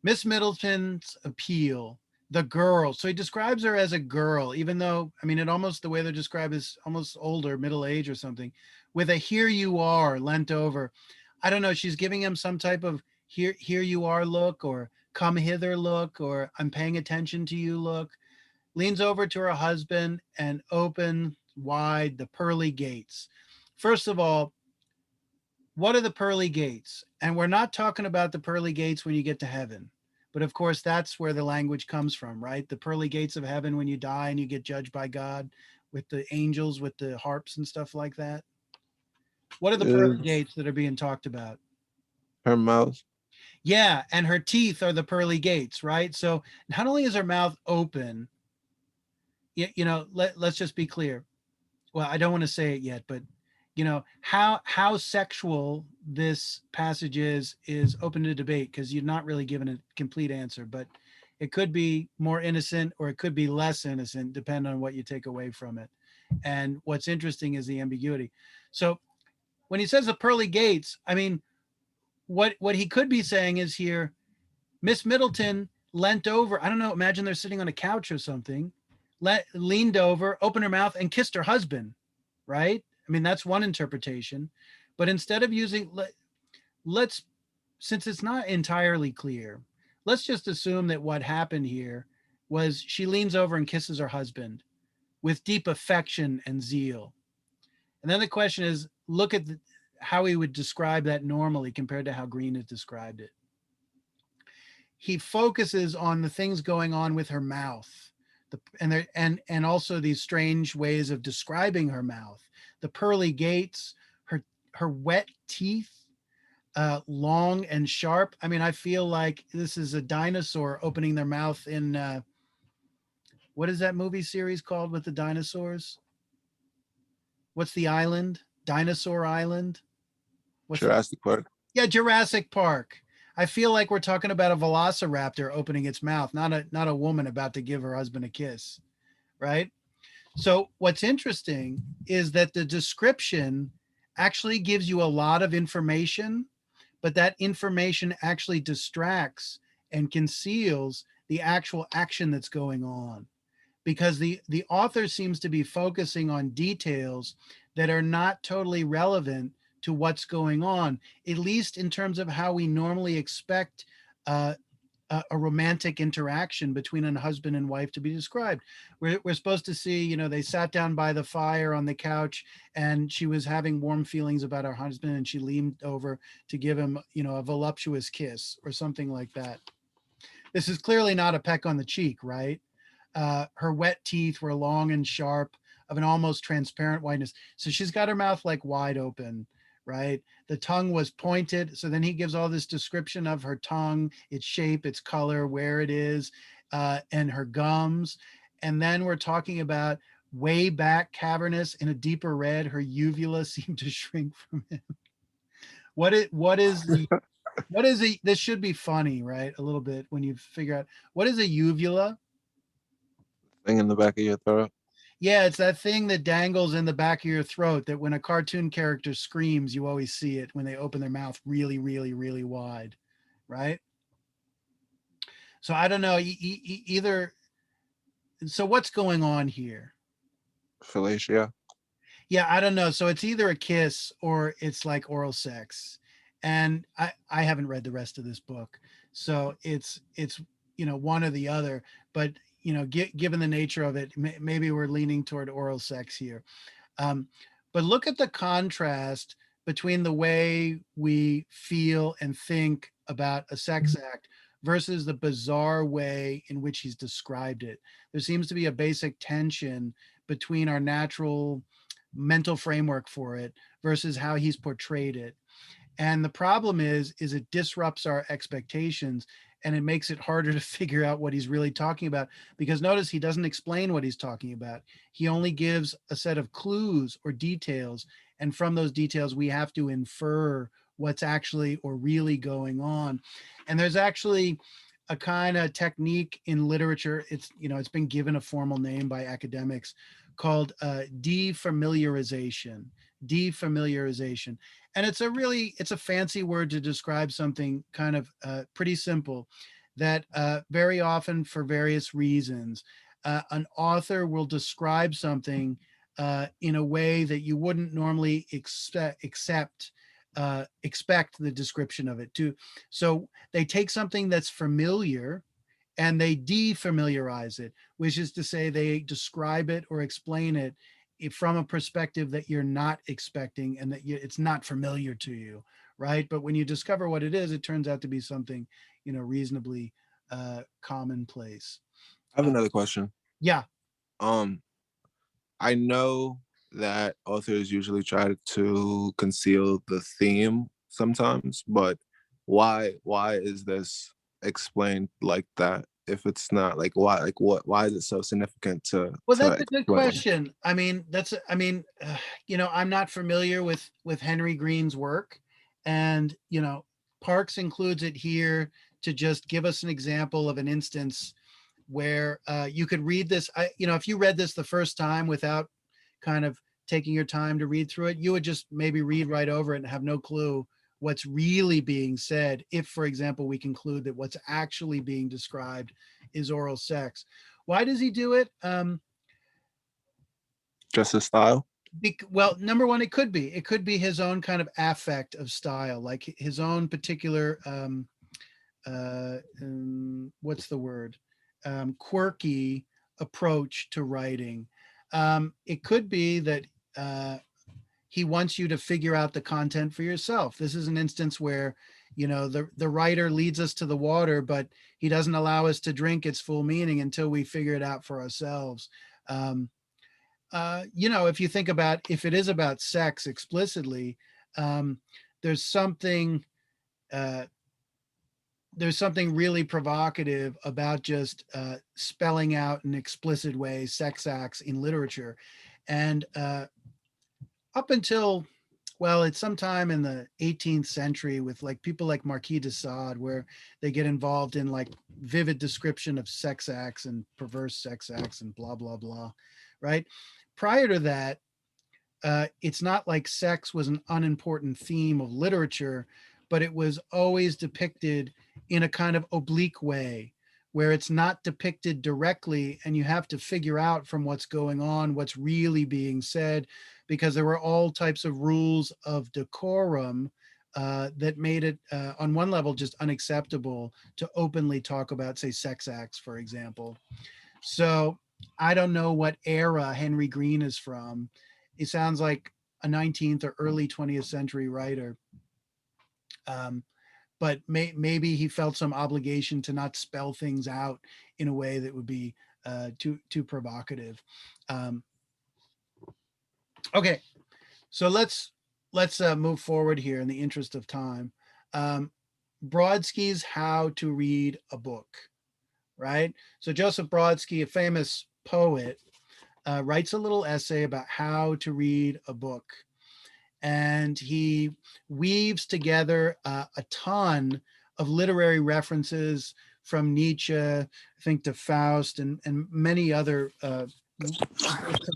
Miss Middleton's appeal, the girl. So he describes her as a girl, even though, I mean, it almost, the way they're described is almost older, middle age or something, with a here you are leant over. I don't know. She's giving him some type of here you are look, or come hither look, or I'm paying attention to you look. Leans over to her husband and open wide the pearly gates. First of all, what are the pearly gates? And we're not talking about the pearly gates when you get to heaven. But of course, that's where the language comes from, right? The pearly gates of heaven when you die and you get judged by God with the angels, with the harps and stuff like that. What are the pearly Is gates that are being talked about? her mouth? Yeah, and her teeth are the pearly gates, right? So not only is her mouth open, let's just be clear. Well, I don't want to say it yet, but how sexual this passage is open to debate, because you're not really given a complete answer, but it could be more innocent or it could be less innocent depending on what you take away from it. And what's interesting is the ambiguity. So when he says the pearly gates, I mean, what he could be saying is here, Miss Middleton leant over, I don't know, imagine they're sitting on a couch or something, leaned over, opened her mouth and kissed her husband, right? I mean, that's one interpretation. But instead of using, let's, since it's not entirely clear, let's just assume that what happened here was she leans over and kisses her husband with deep affection and zeal. And then the question is, look at how he would describe that normally compared to how Green has described it. He focuses on the things going on with her mouth, and also these strange ways of describing her mouth, the pearly gates, her wet teeth, long and sharp. I mean, I feel like this is a dinosaur opening their mouth in what is that movie series called with the dinosaurs? What's the island? Dinosaur Island? What's that? Jurassic Park. Yeah, Jurassic Park. I feel like we're talking about a velociraptor opening its mouth, not a woman about to give her husband a kiss, right? So what's interesting is that the description actually gives you a lot of information, but that information actually distracts and conceals the actual action that's going on, because the author seems to be focusing on details that are not totally relevant to what's going on, at least in terms of how we normally expect uh, a romantic interaction between a husband and wife to be described. We're supposed to see, they sat down by the fire on the couch and she was having warm feelings about her husband and she leaned over to give him, a voluptuous kiss or something like that. This is clearly not a peck on the cheek, right? Her wet teeth were long and sharp, of an almost transparent whiteness. So she's got her mouth like wide open, right? The tongue was pointed. So then he gives all this description of her tongue, its shape, its color, where it is, and her gums. And then we're talking about way back, cavernous, in a deeper red. Her uvula seemed to shrink from him. What is this should be funny, right? A little bit when you figure out what is a uvula. Thing in the back of your throat. Yeah, it's that thing that dangles in the back of your throat that when a cartoon character screams, you always see it when they open their mouth really, really, really wide, right? So I don't know, either. So what's going on here? Fellatio. Yeah, I don't know. So it's either a kiss or it's like oral sex. And I haven't read the rest of this book. So it's one or the other, but given the nature of it, maybe we're leaning toward oral sex here. But look at the contrast between the way we feel and think about a sex act versus the bizarre way in which he's described it. There seems to be a basic tension between our natural mental framework for it versus how he's portrayed it. And the problem is it disrupts our expectations and it makes it harder to figure out what he's really talking about, because notice he doesn't explain what he's talking about. He only gives a set of clues or details. And from those details, we have to infer what's actually or really going on. And there's actually a kind of technique in literature. It's been given a formal name by academics called defamiliarization. Defamiliarization. And it's a fancy word to describe something kind of pretty simple. that very often, for various reasons, an author will describe something in a way that you wouldn't normally expect the description of it to. So they take something that's familiar and they defamiliarize it, which is to say they describe it or explain it from a perspective that you're not expecting and that it's not familiar to you, right? But when you discover what it is, it turns out to be something, reasonably commonplace. I have another question. Yeah. Um, I know that authors usually try to conceal the theme sometimes, but why is this explained like that? If it's not, like, why is it so significant to Well, that's a good explain? question. I mean, I'm not familiar with Henry Green's work, and Parks includes it here to just give us an example of an instance where you could read this. If you read this the first time without kind of taking your time to read through it, you would just maybe read right over it and have no clue what's really being said. If, for example, we conclude that what's actually being described is oral sex. Why does he do it? Just his style? Well, number one, it could be his own kind of affect of style, like his own particular what's the word, quirky approach to writing. It could be that he wants you to figure out the content for yourself. This is an instance where the writer leads us to the water, but he doesn't allow us to drink its full meaning until we figure it out for ourselves. If you think about, if it is about sex explicitly, there's something uh, really provocative about just spelling out in explicit ways sex acts in literature. And up until, well, it's sometime in the 18th century with like people like Marquis de Sade, where they get involved in like vivid description of sex acts and perverse sex acts and blah, blah, blah, right? Prior to that, it's not like sex was an unimportant theme of literature, but it was always depicted in a kind of oblique way where it's not depicted directly and you have to figure out from what's going on what's really being said, because there were all types of rules of decorum that made it on one level just unacceptable to openly talk about, say, sex acts, for example. So I don't know what era Henry Green is from. He sounds like a 19th or early 20th century writer. But maybe he felt some obligation to not spell things out in a way that would be too provocative. Okay, so let's move forward here in the interest of time. Brodsky's How to Read a Book, right? So Joseph Brodsky, a famous poet, writes a little essay about how to read a book. And he weaves together a ton of literary references from Nietzsche, I think, to Faust and many other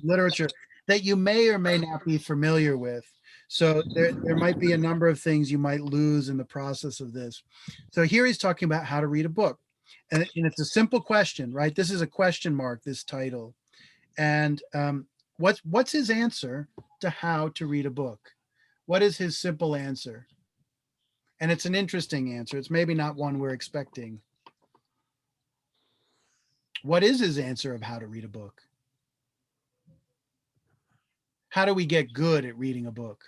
literature that you may or may not be familiar with. So there might be a number of things you might lose in the process of this. So here he's talking about how to read a book. And it's a simple question, right? This is a question mark, this title. And what's his answer to how to read a book? What is his simple answer? And it's an interesting answer. It's maybe not one we're expecting. What is his answer of how to read a book? How do we get good at reading a book?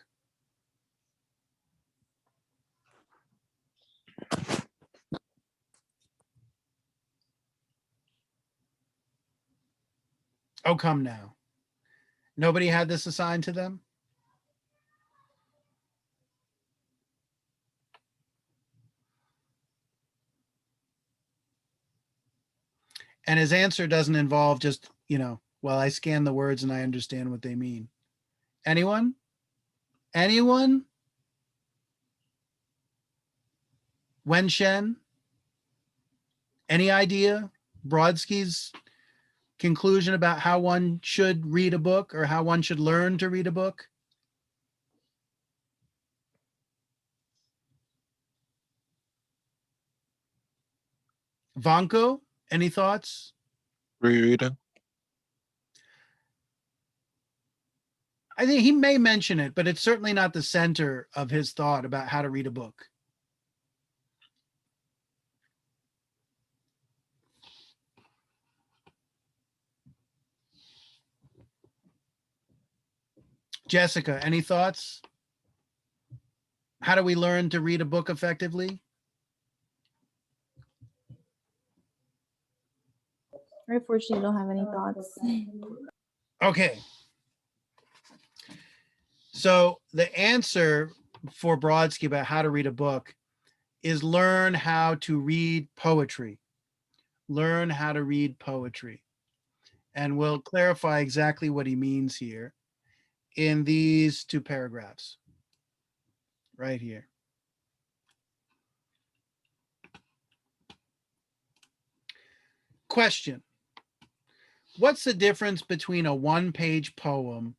Oh, come now. Nobody had this assigned to them? And his answer doesn't involve just, well, I scan the words and I understand what they mean. Anyone? Anyone? Wen Shen? Any idea? Brodsky's conclusion about how one should read a book or how one should learn to read a book? Vanko, any thoughts? Rereading. I think he may mention it, but it's certainly not the center of his thought about how to read a book. Jessica, any thoughts? How do we learn to read a book effectively? I unfortunately don't have any thoughts. Okay. So the answer for Brodsky about how to read a book is learn how to read poetry. Learn how to read poetry. And we'll clarify exactly what he means here in these two paragraphs right here. Question. What's the difference between a one-page poem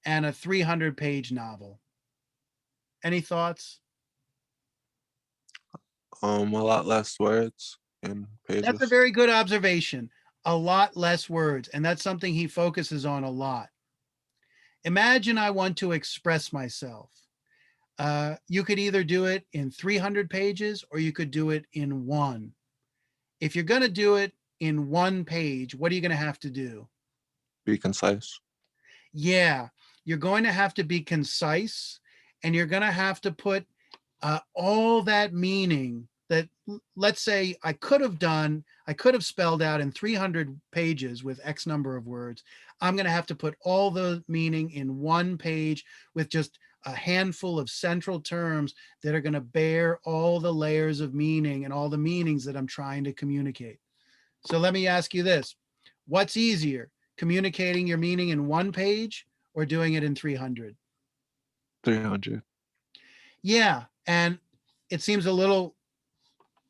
and a 300-page novel? Any thoughts? A lot less words in pages. That's a very good observation. A lot less words, and that's something he focuses on a lot. Imagine I want to express myself. You could either do it in 300 pages or you could do it in one. If you're going to do it in one page, what are you going to have to do? Be concise. Yeah, you're going to have to be concise, and you're going to have to put all that meaning that, let's say, I could have spelled out in 300 pages with X number of words. I'm going to have to put all the meaning in one page with just a handful of central terms that are going to bear all the layers of meaning and all the meanings that I'm trying to communicate. So let me ask you this. What's easier, communicating your meaning in one page or doing it in 300? 300. Yeah, and it seems a little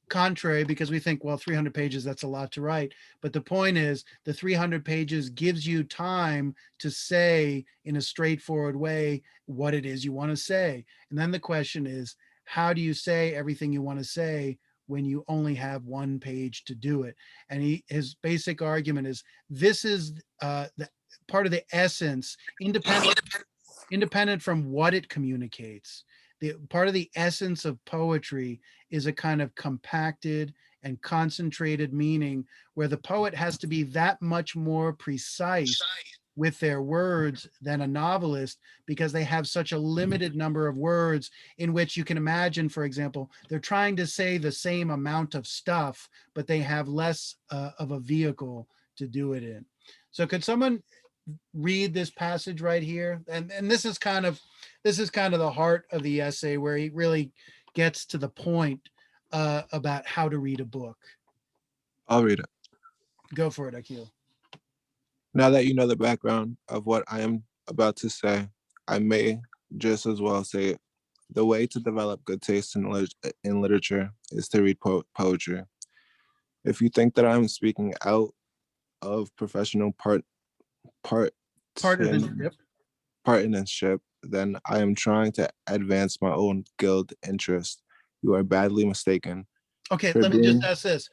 contrary because we think, well, 300 pages, that's a lot to write. But the point is, the 300 pages gives you time to say in a straightforward way what it is you want to say. And then the question is, how do you say everything you want to say when you only have one page to do it? And his basic argument is this is the part of the essence, independent from what it communicates. The part of the essence of poetry is a kind of compacted and concentrated meaning where the poet has to be that much more precise with their words than a novelist because they have such a limited number of words in which you can imagine, for example, they're trying to say the same amount of stuff, but they have less of a vehicle to do it in. So could someone read this passage right here? And this is kind of the heart of the essay where he really gets to the point about how to read a book. I'll read it. Go for it, Akil. Now that you know the background of what I am about to say, I may just as well say it. The way to develop good taste in literature is to read poetry. If you think that I'm speaking out of professional partisanship, then I am trying to advance my own guild interest. You are badly mistaken. Okay, let me just ask this.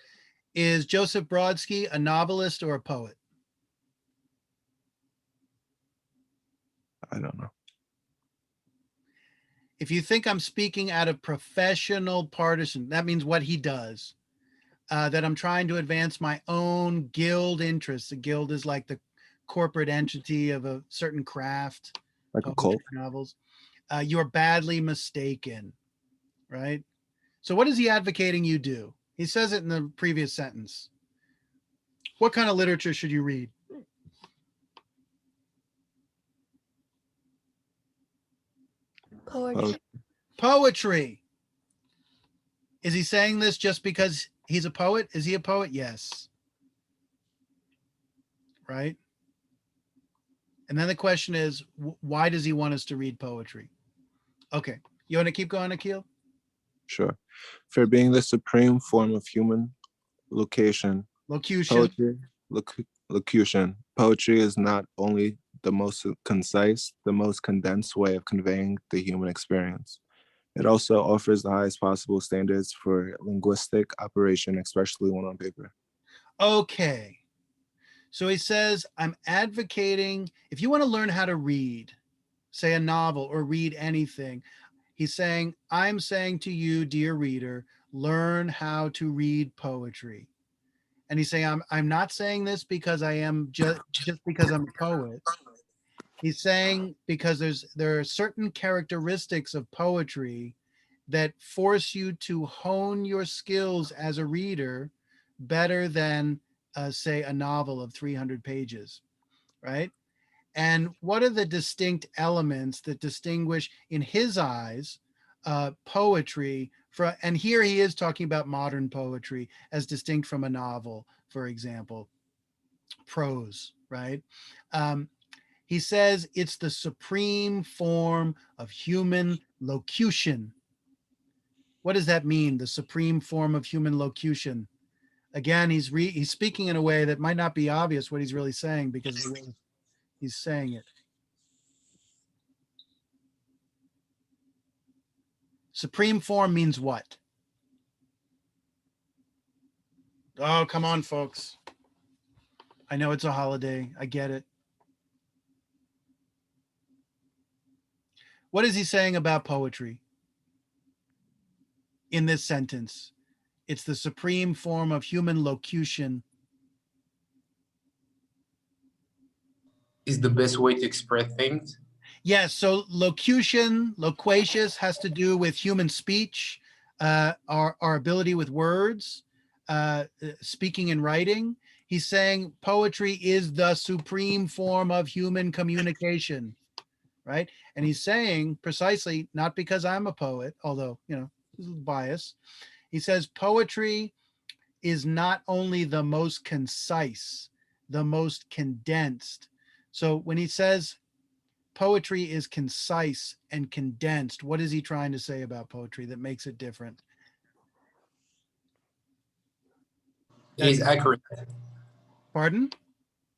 Is Joseph Brodsky a novelist or a poet? I don't know. If you think I'm speaking out of professional partisan, that means what he does. That I'm trying to advance my own guild interests. A guild is like the corporate entity of a certain craft. Like a cult. Novels. You're badly mistaken, right? So what is he advocating you do? He says it in the previous sentence. What kind of literature should you read? Poetry. Poetry. Is he saying this just because he's a poet? Is he a poet? Yes. Right? And then the question is, why does he want us to read poetry? Okay. You want to keep going, Akil? Sure. For being the supreme form of human locution. Poetry is not only the most concise, the most condensed way of conveying the human experience. It also offers the highest possible standards for linguistic operation, especially when on paper. Okay. So he says, I'm advocating, if you want to learn how to read, say a novel or read anything, he's saying, I'm saying to you, dear reader, learn how to read poetry. And he's saying, I'm not saying this because I am just because I'm a poet. He's saying because there are certain characteristics of poetry that force you to hone your skills as a reader better than, say, a novel of 300 pages, right? And what are the distinct elements that distinguish, in his eyes, poetry from, and here he is talking about modern poetry as distinct from a novel, for example, prose, right? He says it's the supreme form of human locution. What does that mean? The supreme form of human locution. Again, he's speaking in a way that might not be obvious what he's really saying because of the way he's saying it. Supreme form means what? Oh, come on, folks. I know it's a holiday. I get it. What is he saying about poetry in this sentence? It's the supreme form of human locution. Is the best way to express things. Yes, so locution, loquacious has to do with human speech, our ability with words, speaking and writing. He's saying poetry is the supreme form of human communication, right? And he's saying precisely, not because I'm a poet, although, you know, this is bias. He says poetry is not only the most concise, the most condensed. So when he says poetry is concise and condensed, what is he trying to say about poetry that makes it different? It is accurate. Pardon?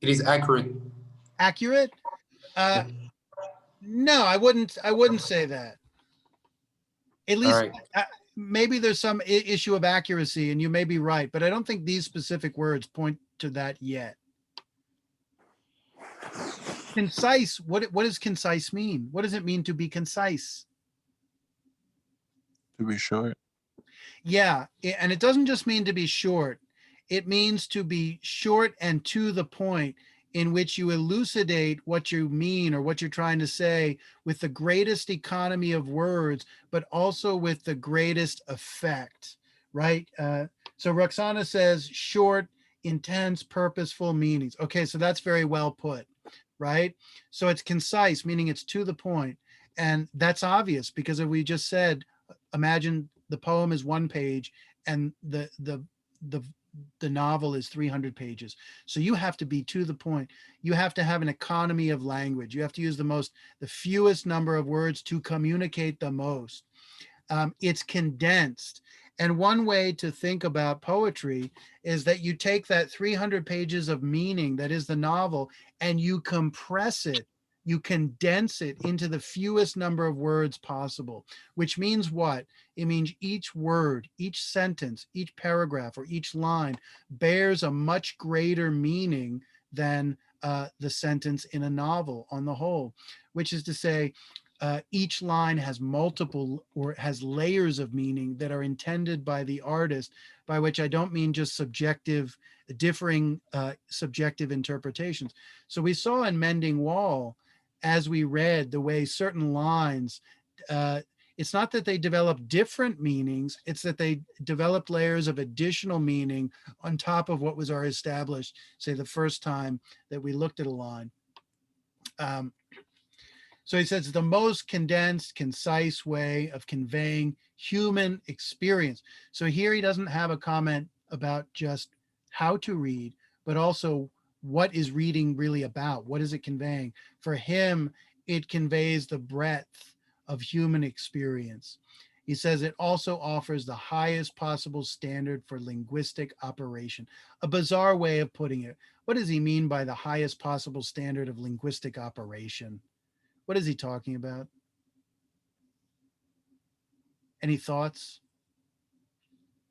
It is accurate. Accurate? No, I wouldn't say that. At least right. Maybe there's some issue of accuracy and you may be right, but I don't think these specific words point to that yet. Concise, what does concise mean? What does it mean to be concise? To be short. Yeah, and it doesn't just mean to be short. It means to be short and to the point, in which you elucidate what you mean or what you're trying to say with the greatest economy of words, but also with the greatest effect, right? So Roxana says short, intense, purposeful meanings. Okay, so that's very well put, right? So it's concise, meaning it's to the point. And that's obvious because if we just said, imagine the poem is 1 page and the novel is 300 pages. So you have to be to the point. You have to have an economy of language. You have to use the fewest number of words to communicate the most. It's condensed. And one way to think about poetry is that you take that 300 pages of meaning that is the novel and you compress it. You condense it into the fewest number of words possible, which means what? It means each word, each sentence, each paragraph, or each line bears a much greater meaning than the sentence in a novel on the whole, which is to say, each line has multiple or has layers of meaning that are intended by the artist, by which I don't mean just subjective, differing subjective interpretations. So we saw in Mending Wall, as we read, the way certain lines, it's not that they develop different meanings, it's that they developed layers of additional meaning on top of what was already established, say the first time that we looked at a line. So he says the most condensed, concise way of conveying human experience. So here he doesn't have a comment about just how to read, but also what is reading really about? What is it conveying? For him, it conveys the breadth of human experience. He says it also offers the highest possible standard for linguistic operation. A bizarre way of putting it. What does he mean by the highest possible standard of linguistic operation? What is he talking about? Any thoughts?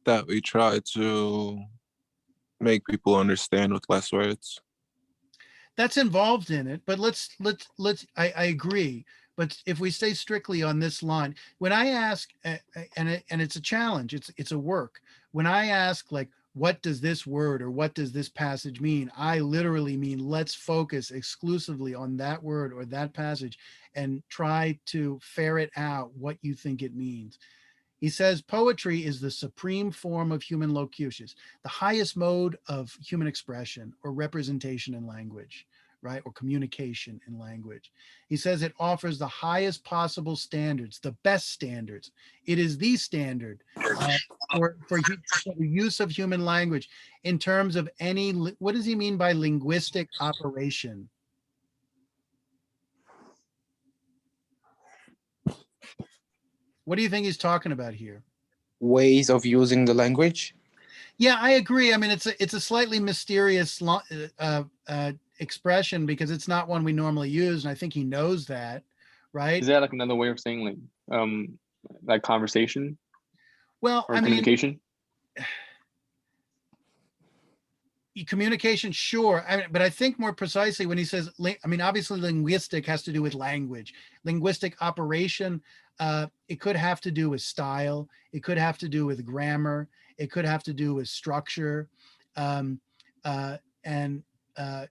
That we try to make people understand with less words. That's involved in it, but I agree. But if we stay strictly on this line, when I ask, and it's a challenge, it's a work. When I ask, like, what does this word or what does this passage mean? I literally mean, let's focus exclusively on that word or that passage and try to ferret out what you think it means. He says poetry is the supreme form of human locutions, the highest mode of human expression or representation in language, right? Or communication in language. He says it offers the highest possible standards, the best standards. It is the standard for the use of human language in terms of any, what does he mean by linguistic operation? What do you think he's talking about here? Ways of using the language. Yeah, I agree. I mean, it's a slightly mysterious expression because it's not one we normally use, and I think he knows that, right? Is that like another way of saying like conversation Well, or I mean, communication? Communication, sure. But I think more precisely when he says, I mean, obviously linguistic has to do with language. Linguistic operation, it could have to do with style. It could have to do with grammar. It could have to do with structure. And I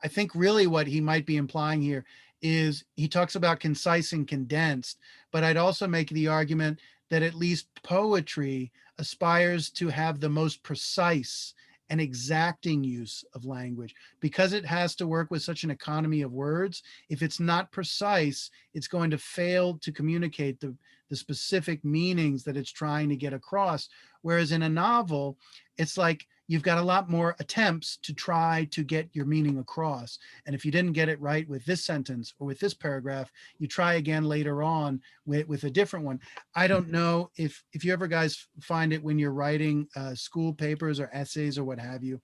think really what he might be implying here is he talks about concise and condensed, but I'd also make the argument that at least poetry aspires to have the most precise and exacting use of language because it has to work with such an economy of words. If it's not precise, it's going to fail to communicate the specific meanings that it's trying to get across. Whereas in a novel, it's like you've got a lot more attempts to try to get your meaning across. And if you didn't get it right with this sentence or with this paragraph, you try again later on with a different one. I don't know if you ever guys find it when you're writing school papers or essays or what have you,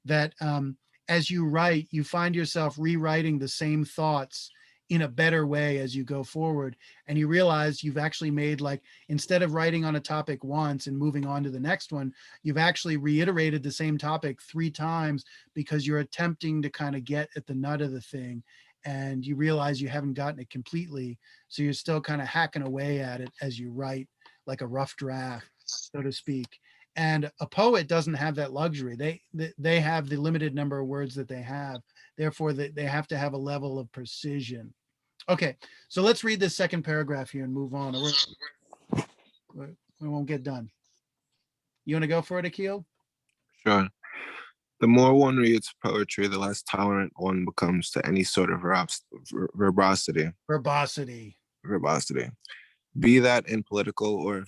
that as you write, you find yourself rewriting the same thoughts in a better way as you go forward. And you realize you've actually made, like, instead of writing on a topic once and moving on to the next one, you've actually reiterated the same topic 3 times because you're attempting to kind of get at the nut of the thing. And you realize you haven't gotten it completely. So you're still kind of hacking away at it as you write, like a rough draft, so to speak. And a poet doesn't have that luxury. They have the limited number of words that they have. Therefore, they have to have a level of precision. Okay, so let's read this second paragraph here and move on. We won't get done. You want to go for it, Akil? Sure. The more one reads poetry, the less tolerant one becomes to any sort of verbosity. Verbosity. Be that in political or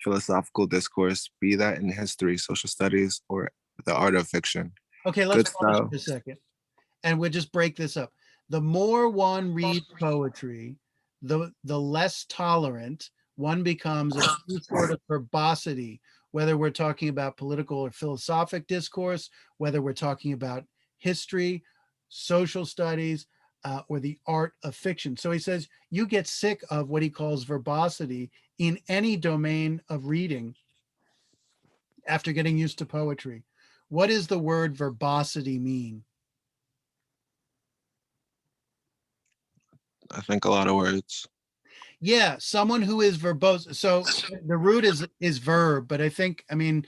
philosophical discourse, be that in history, social studies, or the art of fiction. Okay, let's pause for a second. And we'll just break this up. The more one reads poetry, the less tolerant one becomes of any sort of verbosity, whether we're talking about political or philosophic discourse, whether we're talking about history, social studies, or the art of fiction. So he says you get sick of what he calls verbosity in any domain of reading after getting used to poetry. What does the word verbosity mean? I think a lot of words. Yeah, someone who is verbose. So the root is verb, but I think, I mean,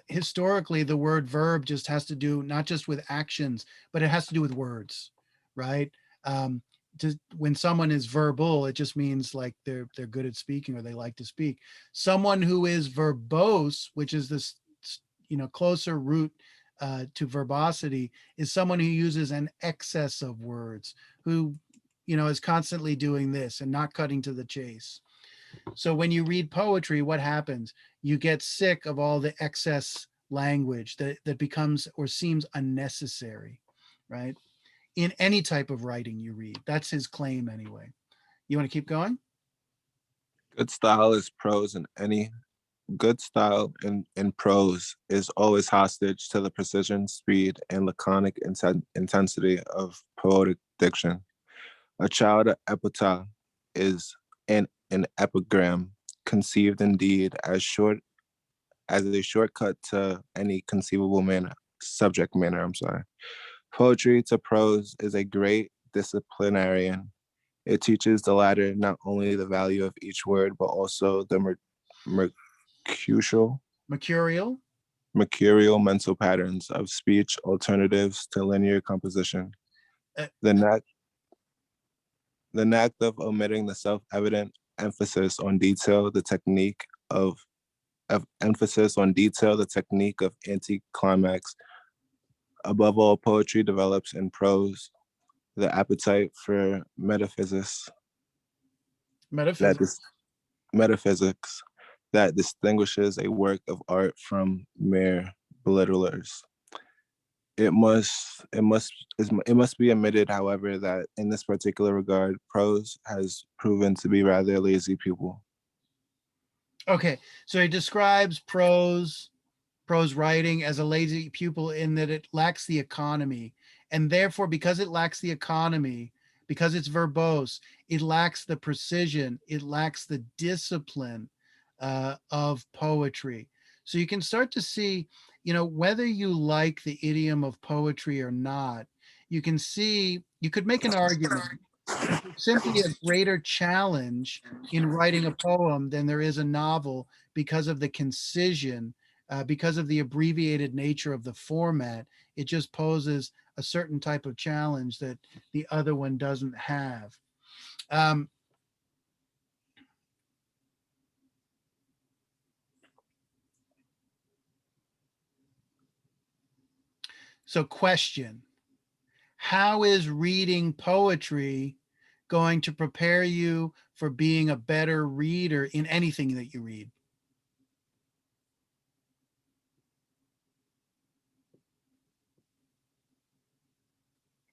historically, the word verb just has to do not just with actions, but it has to do with words, right? When someone is verbal, it just means like they're good at speaking or they like to speak. Someone who is verbose, which is this, closer root to verbosity, is someone who uses an excess of words, who is constantly doing this and not cutting to the chase. So when you read poetry, what happens? You get sick of all the excess language that becomes or seems unnecessary, right? In any type of writing you read. That's his claim anyway. You want to keep going? Good style is prose, and any good style in prose is always hostage to the precision, speed, and laconic intensity of poetic diction. A child epitaph is an epigram conceived indeed as a shortcut to any conceivable subject matter. I'm sorry. Poetry to prose is a great disciplinarian. It teaches the latter not only the value of each word, but also the mercurial mental patterns of speech, alternatives to linear composition. Uh, The knack of omitting the self-evident emphasis on detail, the technique of emphasis on detail, the technique of anticlimax. Above all, poetry develops in prose the appetite for metaphysics metaphysics that distinguishes a work of art from mere belittlers. It must be admitted, however, that in this particular regard, prose has proven to be rather lazy pupil. Okay, so he describes prose writing as a lazy pupil in that it lacks the economy, and therefore, because it lacks the economy, because it's verbose, it lacks the precision, it lacks the discipline of poetry. So you can start to see, whether you like the idiom of poetry or not, you can see, you could make an argument that there's simply a greater challenge in writing a poem than there is a novel because of the concision, because of the abbreviated nature of the format. It just poses a certain type of challenge that the other one doesn't have. So question, how is reading poetry going to prepare you for being a better reader in anything that you read?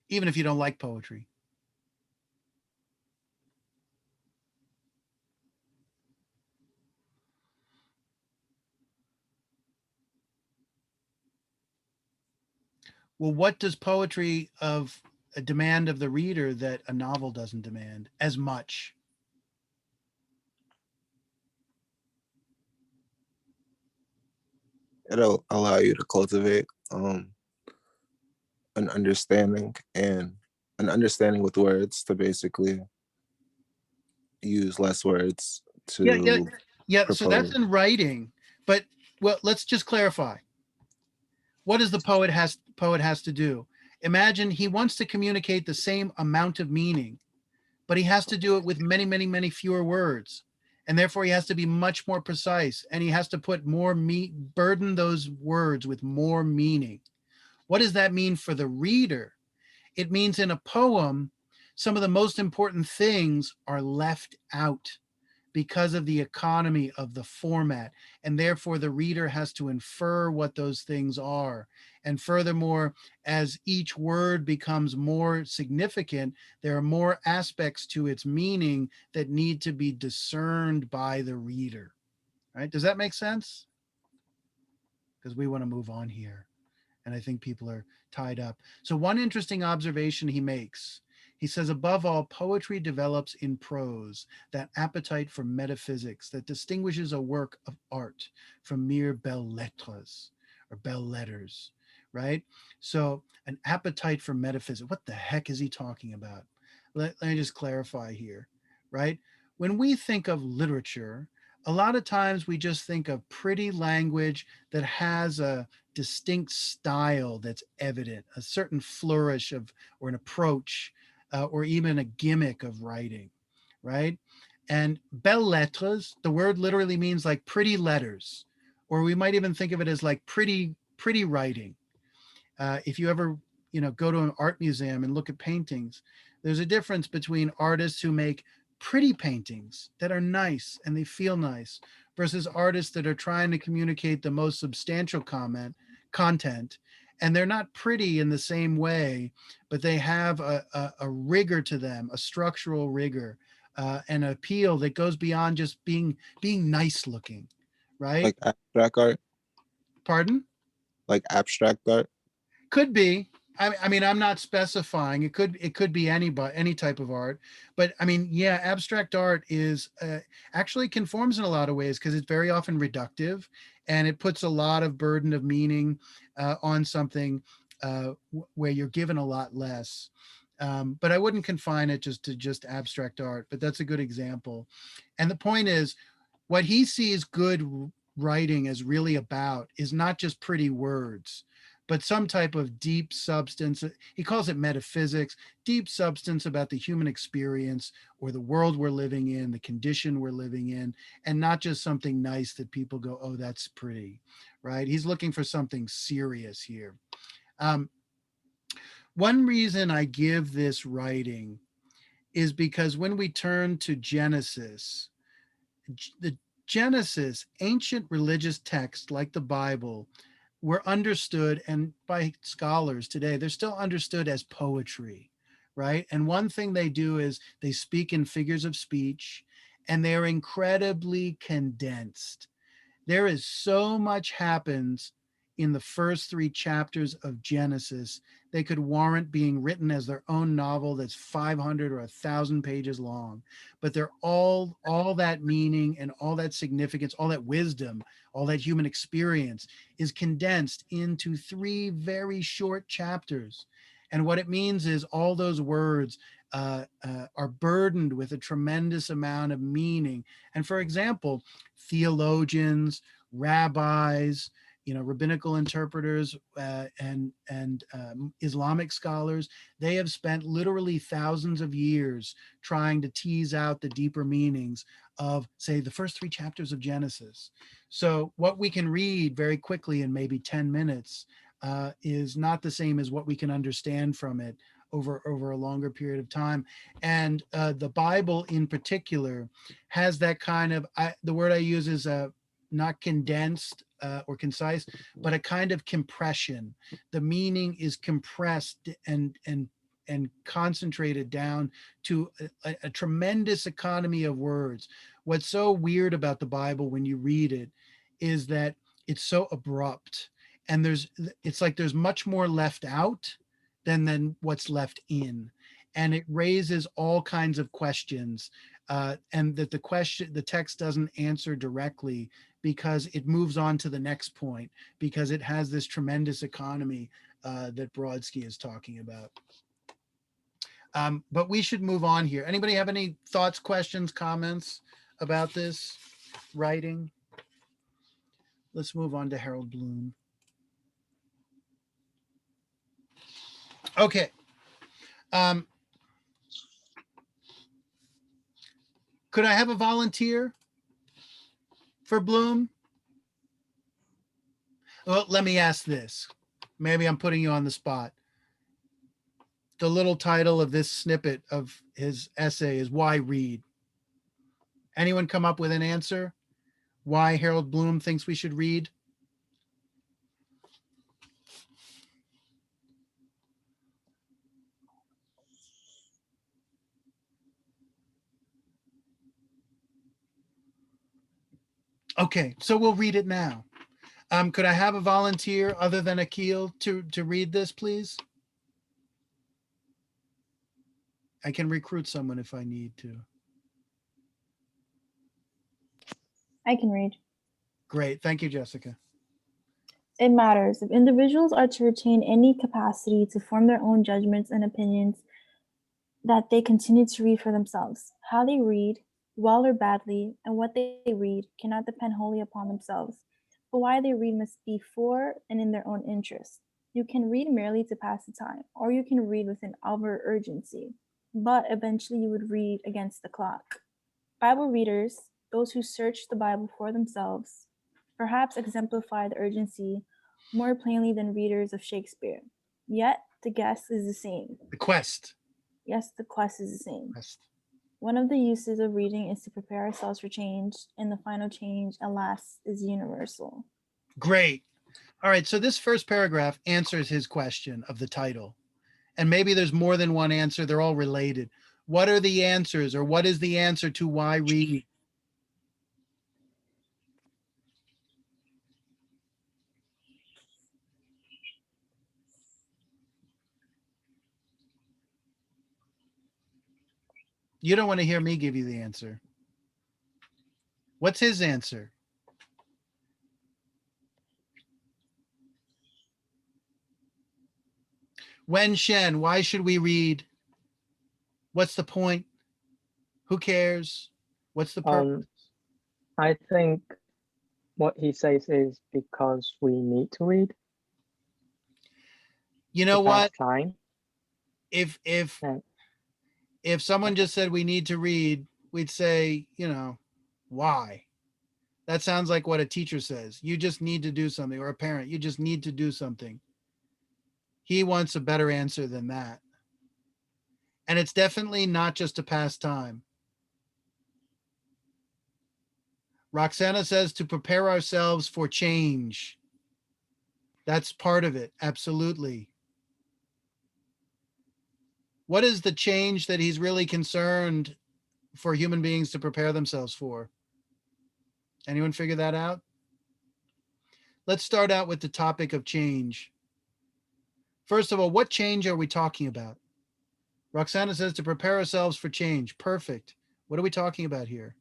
Even if you don't like poetry. Well, what does poetry of a demand of the reader that a novel doesn't demand as much? It'll allow you to cultivate an understanding with words, to basically use less words to Yeah. So propose. that's in writing, but well, let's just clarify. What does the poet has to do? Imagine he wants to communicate the same amount of meaning, but he has to do it with many, many, many fewer words. And therefore he has to be much more precise, and he has to put more burden those words with more meaning. What does that mean for the reader? It means in a poem, some of the most important things are left out because of the economy of the format. And therefore, the reader has to infer what those things are. And furthermore, as each word becomes more significant, there are more aspects to its meaning that need to be discerned by the reader. Right? Does that make sense? Because we want to move on here. And I think people are tied up. So one interesting observation he makes, he says, above all, poetry develops in prose that appetite for metaphysics that distinguishes a work of art from mere belles lettres or belles letters, right? So an appetite for metaphysics. What the heck is he talking about? Let me just clarify here, right? When we think of literature, a lot of times we just think of pretty language that has a distinct style that's evident, a certain flourish of, or an approach, or even a gimmick of writing, right? And belles lettres, the word literally means like pretty letters, or we might even think of it as like pretty writing. If you ever, go to an art museum and look at paintings, there's a difference between artists who make pretty paintings that are nice and they feel nice versus artists that are trying to communicate the most substantial content, and they're not pretty in the same way, but they have a rigor to them, a structural rigor, an appeal that goes beyond just being nice looking, right? Like abstract art? Pardon? Like abstract art? Could be, I mean, I'm not specifying. It could be any type of art, but I mean, yeah, abstract art is actually conforms in a lot of ways because it's very often reductive, and it puts a lot of burden of meaning on something where you're given a lot less. But I wouldn't confine it just to just abstract art. But that's a good example. And the point is, what he sees good writing as really about is not just pretty words, but some type of deep substance. He calls it metaphysics, deep substance about the human experience or the world we're living in, the condition we're living in, and not just something nice that people go, oh, that's pretty, right? He's looking for something serious here. Um, One reason I give this writing is because when we turn to Genesis, the Genesis, ancient religious texts like the Bible, were understood, and by scholars today, they're still understood as poetry, right? And one thing they do is they speak in figures of speech, and they're incredibly condensed. There is so much happens in the first three chapters of Genesis. They could warrant being written as their own novel that's 500 or 1,000 pages long. But they're all that meaning and all that significance, all that wisdom, all that human experience is condensed into three very short chapters. And what it means is all those words are burdened with a tremendous amount of meaning. And for example, theologians, rabbis, rabbinical interpreters, and Islamic scholars, they have spent literally thousands of years trying to tease out the deeper meanings of, say, the first three chapters of Genesis. So what we can read very quickly in maybe 10 minutes is not the same as what we can understand from it over a longer period of time. And the Bible in particular has that kind of, the word I use is not condensed or concise, but a kind of compression. The meaning is compressed and concentrated down to a tremendous economy of words. What's so weird about the Bible when you read it is that it's so abrupt, and it's like there's much more left out than what's left in, and it raises all kinds of questions, and that the text doesn't answer directly because it moves on to the next point, because it has this tremendous economy that Brodsky is talking about. But we should move on here. Anybody have any thoughts, questions, comments about this writing? Let's move on to Harold Bloom. Okay. Could I have a volunteer for Bloom? Well, let me ask this. Maybe I'm putting you on the spot. The little title of this snippet of his essay is Why Read? Anyone come up with an answer? Why Harold Bloom thinks we should read? Okay, so we'll read it now. Could I have a volunteer other than Akil to read this, please? I can recruit someone if I need to. I can read. Great. Thank you, Jessica. It matters. If individuals are to retain any capacity to form their own judgments and opinions, that they continue to read for themselves. How they read, well or badly, and what they read cannot depend wholly upon themselves. But why they read must be for and in their own interest. You can read merely to pass the time, or you can read with an overt urgency, but eventually you would read against the clock. Bible readers, those who search the Bible for themselves, perhaps exemplify the urgency more plainly than readers of Shakespeare. Yet the guess is the same. The quest. Yes, the quest is the same. Quest. One of the uses of reading is to prepare ourselves for change, and the final change, alas, is universal. Great. All right, so this first paragraph answers his question of the title. And maybe there's more than one answer. They're all related. What are the answers, or what is the answer to why read? You don't want to hear me give you the answer. What's his answer? Wen Shen, why should we read? What's the point? Who cares? What's the purpose? I think what he says is because we need to read You to know pass what? time. If And someone just said we need to read, we'd say, you know, why? That sounds like what a teacher says. You just need to do something, or a parent, you just need to do something. He wants a better answer than that. And it's definitely not just to pass time. Roxana says to prepare ourselves for change. That's part of it. Absolutely. What is the change that he's really concerned for human beings to prepare themselves for? Anyone figure that out? Let's start out with the topic of change. First of all, what change are we talking about? Roxana says to prepare ourselves for change. Perfect. What are we talking about here?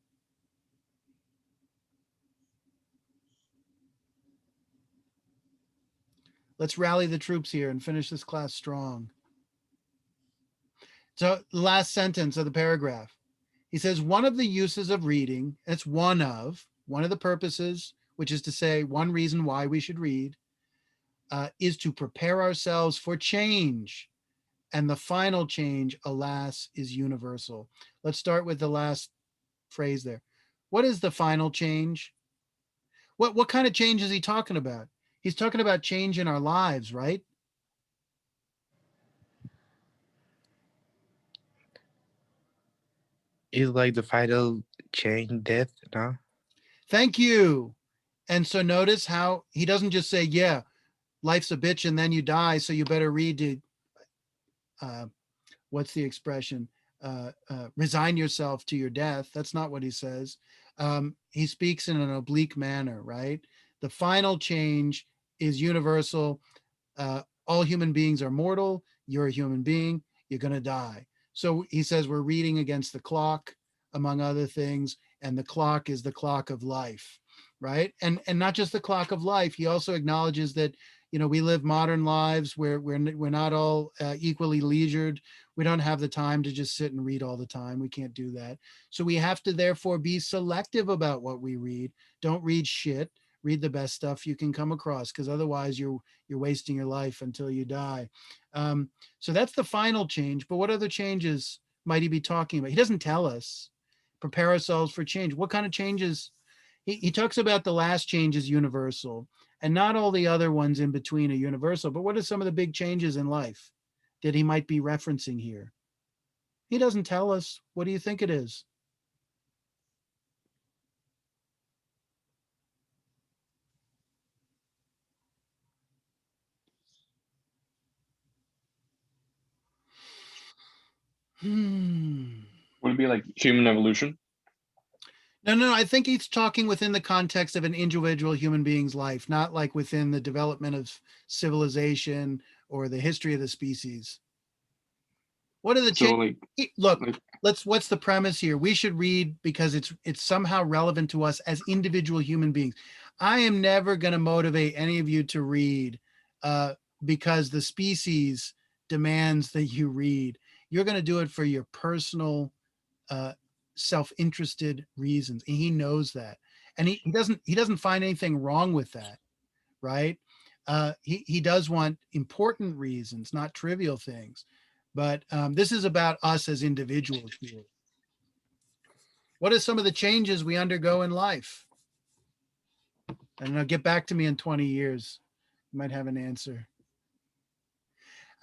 Let's rally the troops here and finish this class strong. So, last sentence of the paragraph. He says, one of the uses of reading, it's one of the purposes, which is to say, one reason why we should read, is to prepare ourselves for change. And the final change, alas, is universal. Let's start with the last phrase there. What is the final change? What kind of change is he talking about? He's talking about change in our lives, right? Is like the final change death, no? Thank you. And so notice how he doesn't just say, yeah, life's a bitch and then you die, so you better read to, what's the expression? Resign yourself to your death. That's not what he says. He speaks in an oblique manner, right? The final change is universal. All human beings are mortal. You're a human being. You're going to die. So he says we're reading against the clock, among other things, and the clock is the clock of life, right? And not just the clock of life. He also acknowledges that, you know, we live modern lives where we're not all equally leisured. We don't have the time to just sit and read all the time. We can't do that. So we have to therefore be selective about what we read. Don't read shit. Read the best stuff you can come across, because otherwise you're wasting your life until you die. So that's the final change. But what other changes might he be talking about? He doesn't tell us. Prepare ourselves for change. What kind of changes? He talks about the last change is universal, and not all the other ones in between are universal. But what are some of the big changes in life that he might be referencing here? He doesn't tell us. What do you think it is? Would it be like human evolution? No. I think he's talking within the context of an individual human being's life, not like within the development of civilization or the history of the species. What are the So changes? like, Look, like what's the premise here? We should read because it's somehow relevant to us as individual human beings. I am never going to motivate any of you to read because the species demands that you read. You're going to do it for your personal uh, self-interested reasons, and he knows that, and he doesn't find anything wrong with that, right? He does want important reasons, not trivial things, but this is about us as individuals here. What are some of the changes we undergo in life? And I'll get back to me in 20 years. You might have an answer.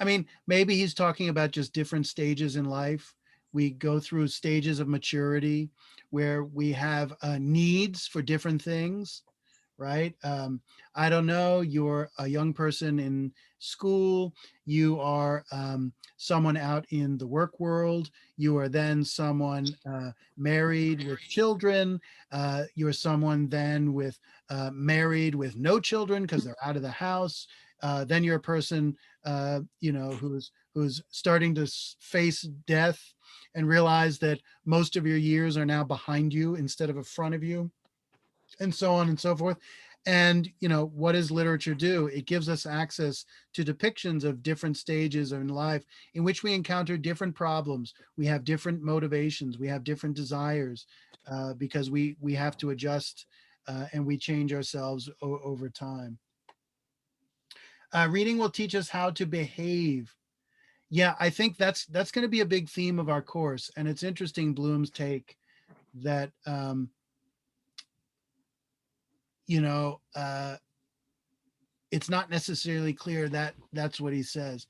I mean, maybe he's talking about just different stages in life. We go through stages of maturity where we have needs for different things, right? I don't know, you're a young person in school, you are someone out in the work world, you are then someone married with children, you're someone then with married with no children because they're out of the house. Then you're a person, you know, who's who's starting to face death and realize that most of your years are now behind you instead of in front of you, and so on and so forth. And, you know, what does literature do? It gives us access to depictions of different stages in life in which we encounter different problems. We have different motivations. We have different desires because we have to adjust and we change ourselves over time. Reading will teach us how to behave. Yeah, I think that's going to be a big theme of our course. And it's interesting, Bloom's take that, you know, it's not necessarily clear that that's what he says.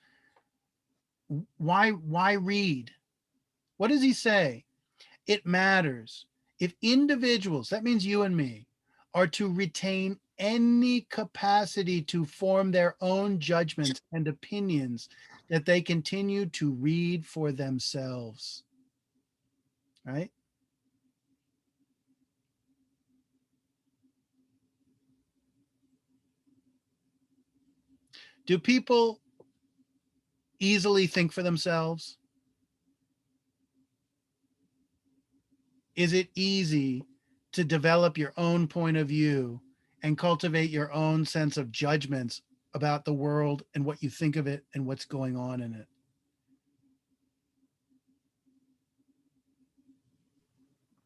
Why read? What does he say? It matters. If individuals, that means you and me, are to retain any capacity to form their own judgments and opinions, that they continue to read for themselves. Right? Do people easily think for themselves? Is it easy to develop your own point of view and cultivate your own sense of judgments about the world and what you think of it and what's going on in it?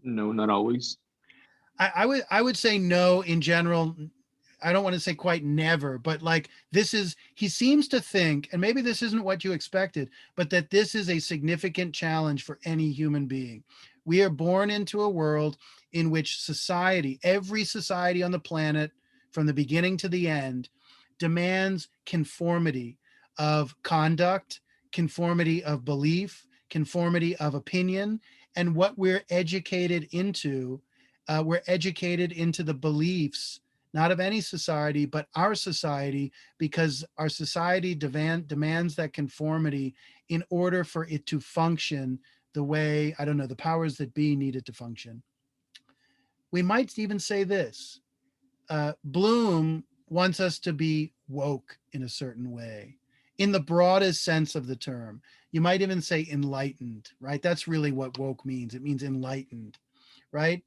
No, not always. I would say no in general. I don't want to say quite never, but like he seems to think, and maybe this isn't what you expected, but that this is a significant challenge for any human being. We are born into a world in which society, every society on the planet, from the beginning to the end, demands conformity of conduct, conformity of belief, conformity of opinion, and what we're educated into the beliefs, not of any society, but our society, because our society demands that conformity in order for it to function the way, I don't know, the powers that be need it to function. We might even say this. Bloom wants us to be woke in a certain way, in the broadest sense of the term. You might even say enlightened, right? That's really what woke means. It means enlightened, right?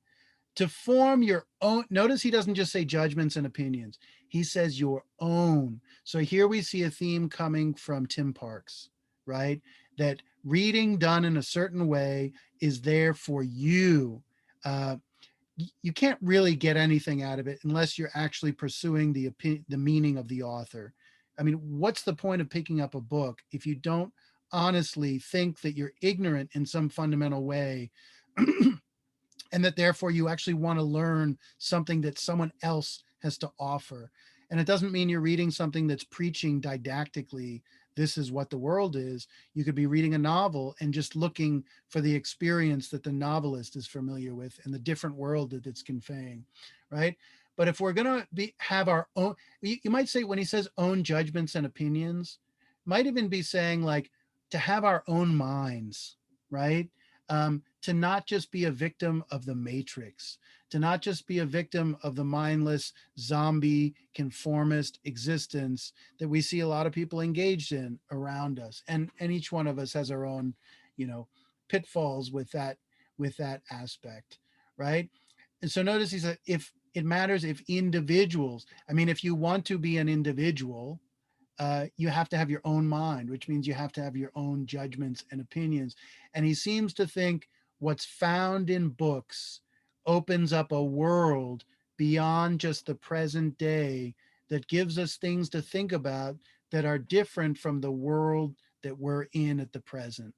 To form your own. Notice he doesn't just say judgments and opinions. He says your own. So here we see a theme coming from Tim Parks, right? That reading done in a certain way is there for you. You can't really get anything out of it unless you're actually pursuing the meaning of the author. I mean, what's the point of picking up a book if you don't honestly think that you're ignorant in some fundamental way and that therefore you actually want to learn something that someone else has to offer? And it doesn't mean you're reading something that's preaching didactically, this is what the world is. You could be reading a novel and just looking for the experience that the novelist is familiar with and the different world that it's conveying, right? But if we're going to have our own, you might say when he says own judgments and opinions, might even be saying like to have our own minds, right? To not just be a victim of the matrix, to not just be a victim of the mindless zombie conformist existence that we see a lot of people engaged in around us. And each one of us has our own, you know, pitfalls with that aspect, right? And so notice he said, if it matters if individuals, I mean, if you want to be an individual, you have to have your own mind, which means you have to have your own judgments and opinions. And he seems to think what's found in books opens up a world beyond just the present day that gives us things to think about that are different from the world that we're in at the present,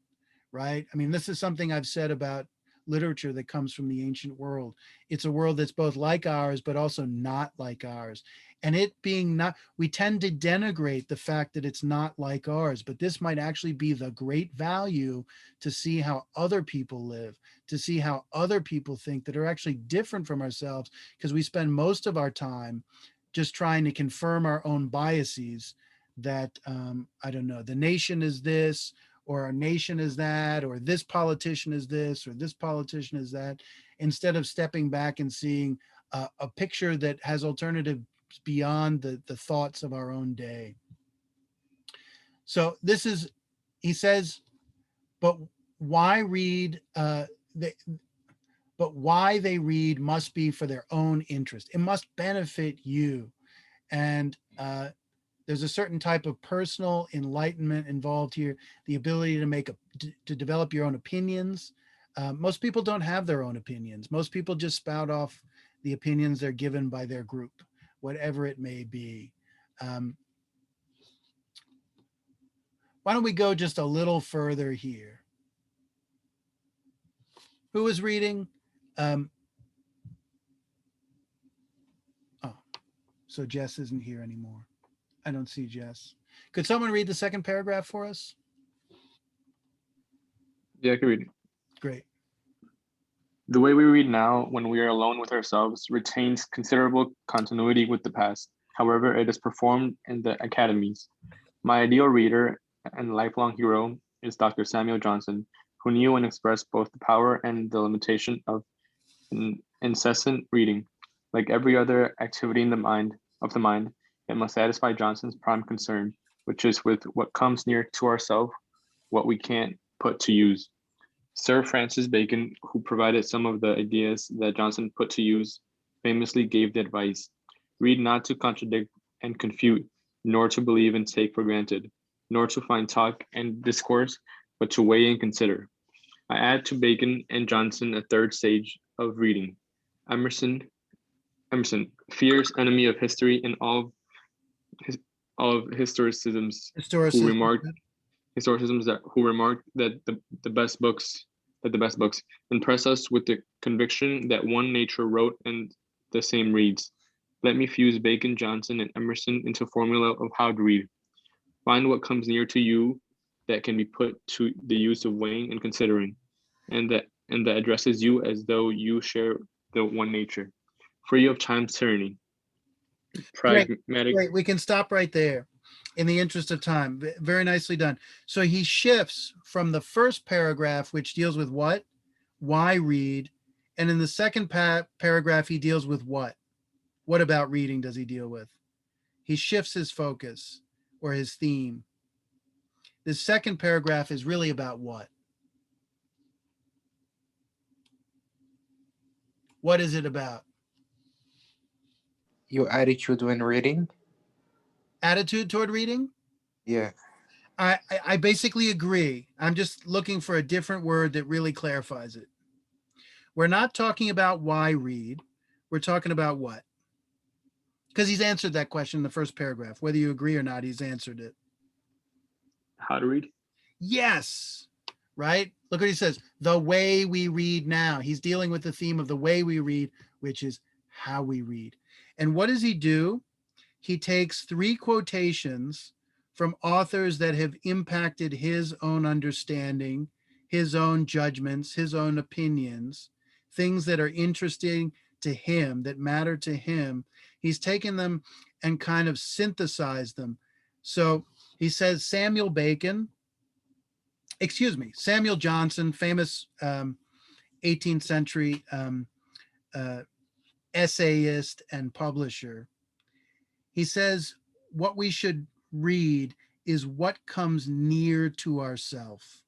right? I mean, this is something I've said about literature that comes from the ancient world. It's a world that's both like ours, but also not like ours. And it being not, we tend to denigrate the fact that it's not like ours, but this might actually be the great value to see how other people live, to see how other people think that are actually different from ourselves, because we spend most of our time just trying to confirm our own biases that, I don't know, the nation is this, or our nation is that, or this politician is this, or this politician is that, instead of stepping back and seeing a picture that has alternatives beyond the thoughts of our own day. So this is he says, but why read, but why they read must be for their own interest. It must benefit you. And there's a certain type of personal enlightenment involved here, the ability to to develop your own opinions. Most people don't have their own opinions. Most people just spout off the opinions they're given by their group, whatever it may be. Why don't we go just a little further here? Who is reading? Oh, so Jess isn't here anymore. I don't see Jess. Could someone read the second paragraph for us? Yeah, I can read it. Great. The way we read now, when we are alone with ourselves, retains considerable continuity with the past. However, it is performed in the academies. My ideal reader and lifelong hero is Dr. Samuel Johnson, who knew and expressed both the power and the limitation of incessant reading. Like every other activity in the mind, it must satisfy Johnson's prime concern, which is with what comes near to ourselves, what we can't put to use. Sir Francis Bacon, who provided some of the ideas that Johnson put to use, famously gave the advice, read not to contradict and confute, nor to believe and take for granted, nor to find talk and discourse, but to weigh and consider. I add to Bacon and Johnson a third stage of reading. Emerson, fierce enemy of history and all of historicisms, who remarked that the best books impress us with the conviction that one nature wrote and the same reads. Let me fuse Bacon, Johnson, and Emerson into a formula of how to read. Find what comes near to you that can be put to the use of weighing and considering, and that addresses you as though you share the one nature, free of time's tyranny. Pragmatic. Great. We can stop right there in the interest of time. Very nicely done. So he shifts from the first paragraph, which deals with what? Why read? And in the second paragraph, he deals with what? What about reading does he deal with? He shifts his focus or his theme. The second paragraph is really about what? What is it about? Your attitude when reading? Attitude toward reading? Yeah. I basically agree. I'm just looking for a different word that really clarifies it. We're not talking about why read. We're talking about what? Because he's answered that question in the first paragraph. Whether you agree or not, he's answered it. How to read? Yes. Right? Look what he says. The way we read now. He's dealing with the theme of the way we read, which is how we read. And what does he do? He takes 3 quotations from authors that have impacted his own understanding, his own judgments, his own opinions, things that are interesting to him, that matter to him. He's taken them and kind of synthesized them. So he says Samuel Johnson, famous 18th century essayist and publisher. He says what we should read is what comes near to ourselves,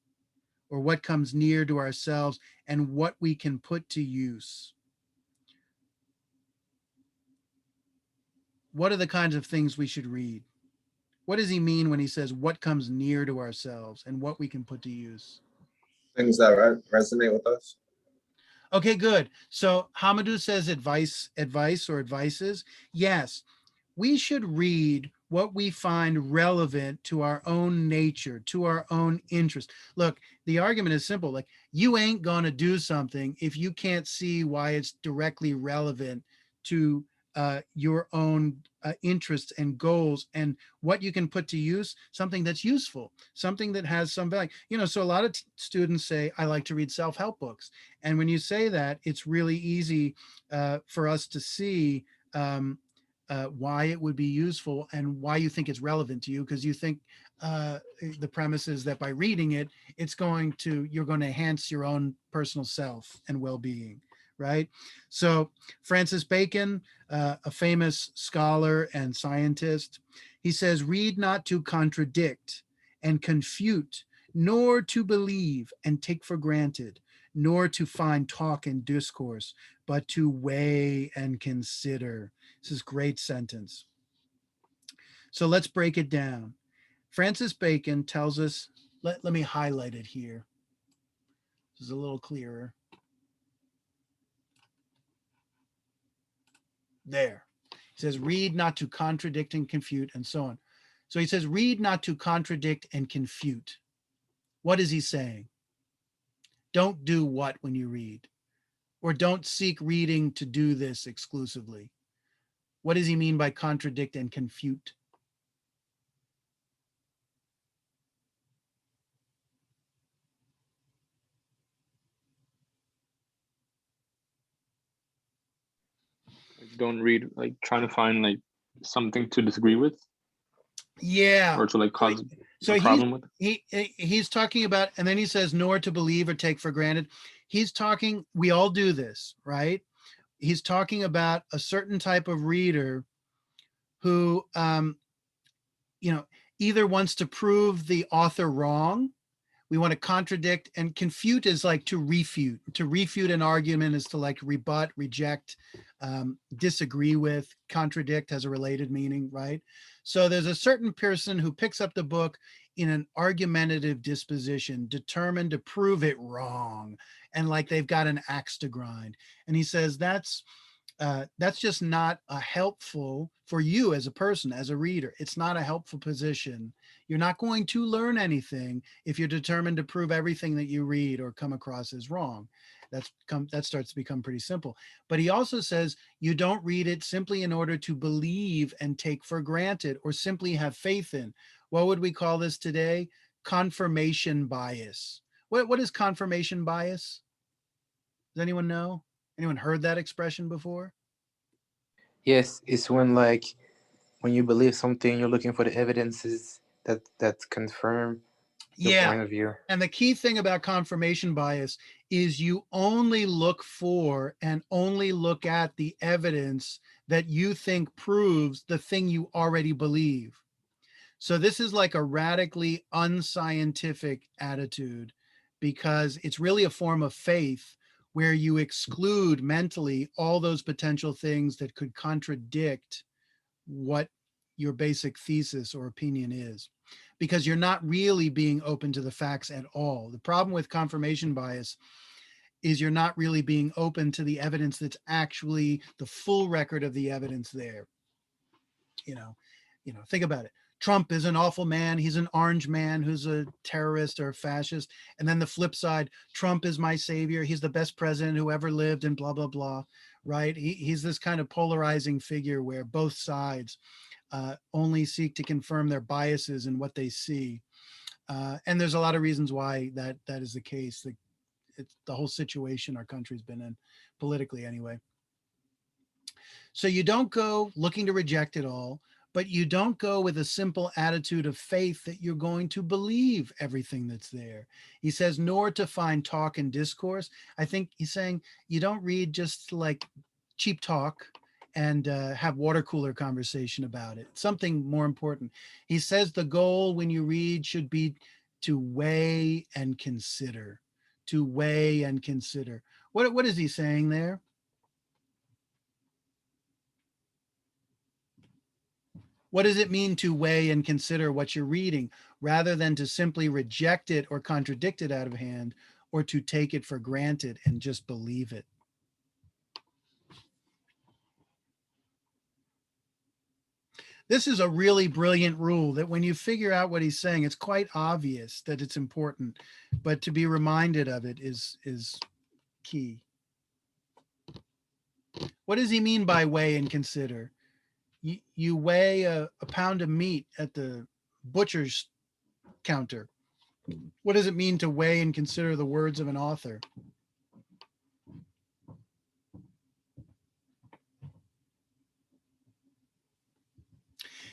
or what comes near to ourselves and what we can put to use. What are the kinds of things we should read? What does he mean when he says what comes near to ourselves and what we can put to use? Things that resonate with us. Okay, good. So Hamadou says advice or advices. Yes, we should read what we find relevant to our own nature, to our own interest. Look, the argument is simple. Like, you ain't going to do something if you can't see why it's directly relevant to your own interests and goals, and what you can put to use, something that's useful, something that has some value. So a lot of students say, I like to read self-help books. And when you say that, it's really easy for us to see why it would be useful and why you think it's relevant to you, because you think the premise is that by reading it, you're going to enhance your own personal self and well-being, right? So Francis Bacon, a famous scholar and scientist, he says, read not to contradict and confute, nor to believe and take for granted, nor to find talk and discourse, but to weigh and consider. This is a great sentence. So let's break it down. Francis Bacon tells us, let me highlight it here. This is a little clearer. There. He says, read not to contradict and confute, and so on. So he says, read not to contradict and confute. What is he saying? Don't do what when you read? Or don't seek reading to do this exclusively. What does he mean by contradict and confute? Like, don't read like trying to find like something to disagree with Yeah. or to like cause So a problem with. he's talking about, and then he says, nor to believe or take for granted. He's talking, we all do this, right? He's talking about a certain type of reader who, either wants to prove the author wrong. We want to contradict, and confute is like to refute. To refute an argument is to like rebut, reject, disagree with. Contradict has a related meaning, right? So there's a certain person who picks up the book in an argumentative disposition, determined to prove it wrong, and like they've got an axe to grind. And he says that's just not a helpful for you as a person, as a reader. It's not a helpful position. You're not going to learn anything if you're determined to prove everything that you read or come across as wrong. That starts to become pretty simple. But he also says you don't read it simply in order to believe and take for granted or simply have faith in. What would we call this today? Confirmation bias. What is confirmation bias? Does anyone know? Anyone heard that expression before? Yes, it's when you believe something, you're looking for the evidences that confirm your Yeah. point of view. And the key thing about confirmation bias is you only look for and only look at the evidence that you think proves the thing you already believe. So this is like a radically unscientific attitude because it's really a form of faith where you exclude mentally all those potential things that could contradict what your basic thesis or opinion is, because you're not really being open to the facts at all. The problem with confirmation bias is you're not really being open to the evidence that's actually the full record of the evidence there. Think about it. Trump is an awful man. He's an orange man who's a terrorist or a fascist. And then the flip side, Trump is my savior. He's the best president who ever lived and blah, blah, blah, right? He's this kind of polarizing figure where both sides only seek to confirm their biases in what they see. And there's a lot of reasons why that is the case. It's the whole situation our country's been in, politically anyway. So you don't go looking to reject it all, but you don't go with a simple attitude of faith that you're going to believe everything that's there. He says, nor to find talk and discourse. I think he's saying you don't read just like cheap talk and have water cooler conversation about it. Something more important. He says the goal when you read should be to weigh and consider. To weigh and consider. What is he saying there? What does it mean to weigh and consider what you're reading rather than to simply reject it or contradict it out of hand or to take it for granted and just believe it? This is a really brilliant rule that when you figure out what he's saying, it's quite obvious that it's important, but to be reminded of it is key. What does he mean by weigh and consider? You weigh a pound of meat at the butcher's counter. What does it mean to weigh and consider the words of an author?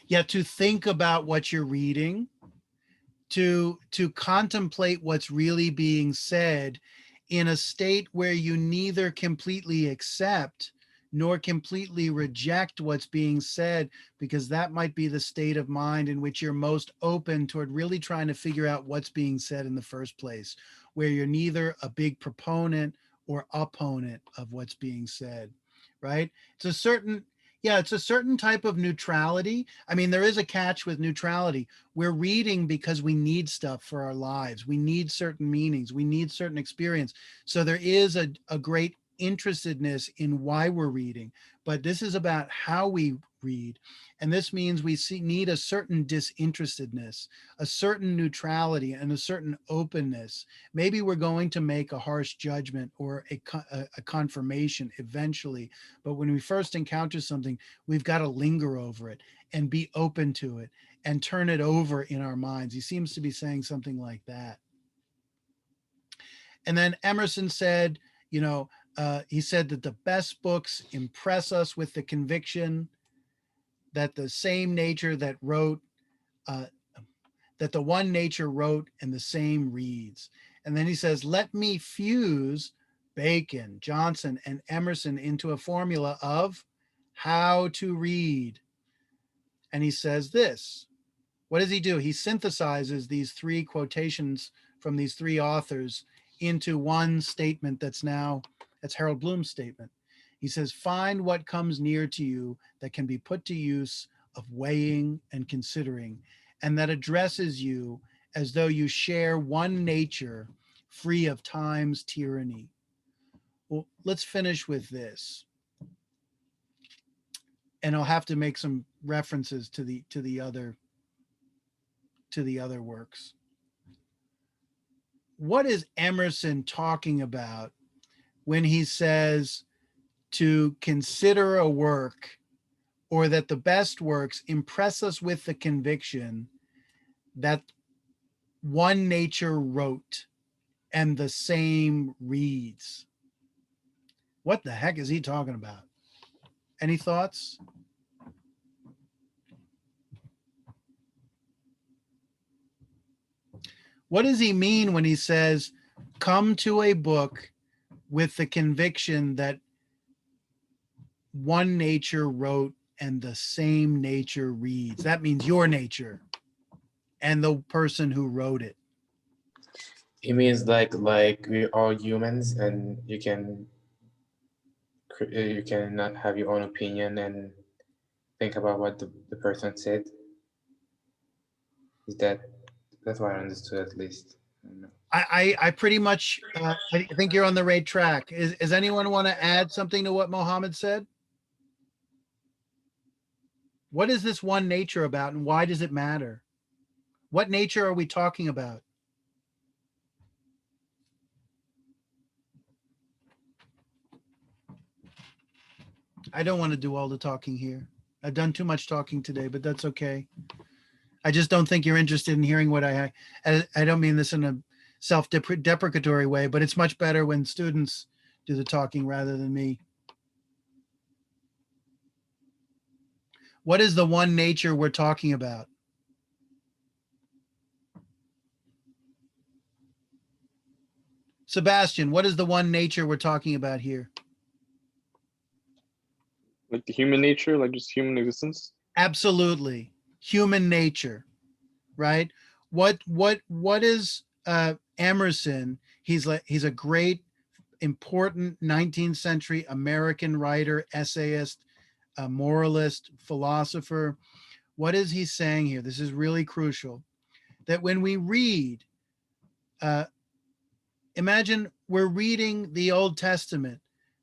Yeah, to think about what you're reading, to contemplate what's really being said in a state where you neither completely accept nor completely reject what's being said, because that might be the state of mind in which you're most open toward really trying to figure out what's being said in the first place, where you're neither a big proponent or opponent of what's being said, right? It's a certain, yeah, it's a certain type of neutrality. I mean, there is a catch with neutrality. We're reading because we need stuff for our lives. We need certain meanings. We need certain experience. So there is a great interestedness in why we're reading, but this is about how we read. And this means we need a certain disinterestedness, a certain neutrality, and a certain openness. Maybe we're going to make a harsh judgment or a confirmation eventually, but when we first encounter something, we've got to linger over it and be open to it and turn it over in our minds. He seems to be saying something like that. And then Emerson said, you know, he said that the best books impress us with the conviction that the same nature that wrote, that the one nature wrote and the same reads. And then he says, let me fuse Bacon, Johnson, and Emerson into a formula of how to read. And he says this. What does he do? He synthesizes these three quotations from these three authors into one statement that's Harold Bloom's statement. He says, find what comes near to you that can be put to use of weighing and considering, and that addresses you as though you share one nature free of time's tyranny. Well, let's finish with this. And I'll have to make some references to the other works. What is Emerson talking about when he says to consider a work, or that the best works impress us with the conviction that one nature wrote and the same reads? What the heck is he talking about? Any thoughts? What does he mean when he says, come to a book with the conviction that one nature wrote and the same nature reads? That means your nature and the person who wrote it. It means like we are humans, and you cannot have your own opinion and think about what the person said. Is that's what I understood, at least? I don't know. I pretty much, I think you're on the right track. Does anyone want to add something to what Mohammed said? What is this one nature about, and why does it matter? What nature are we talking about? I don't want to do all the talking here. I've done too much talking today, but that's okay. I just don't think you're interested in hearing what I don't mean this in a self-deprecatory way, but it's much better when students do the talking rather than me. What is the one nature we're talking about? Sebastian, what is the one nature we're talking about here? Like the human nature, like just human existence. Absolutely. Human nature, right? What is Emerson? He's a great, important 19th century American writer, essayist, moralist, philosopher. What is he saying here? This is really crucial. That when we read, imagine we're reading the Old Testament,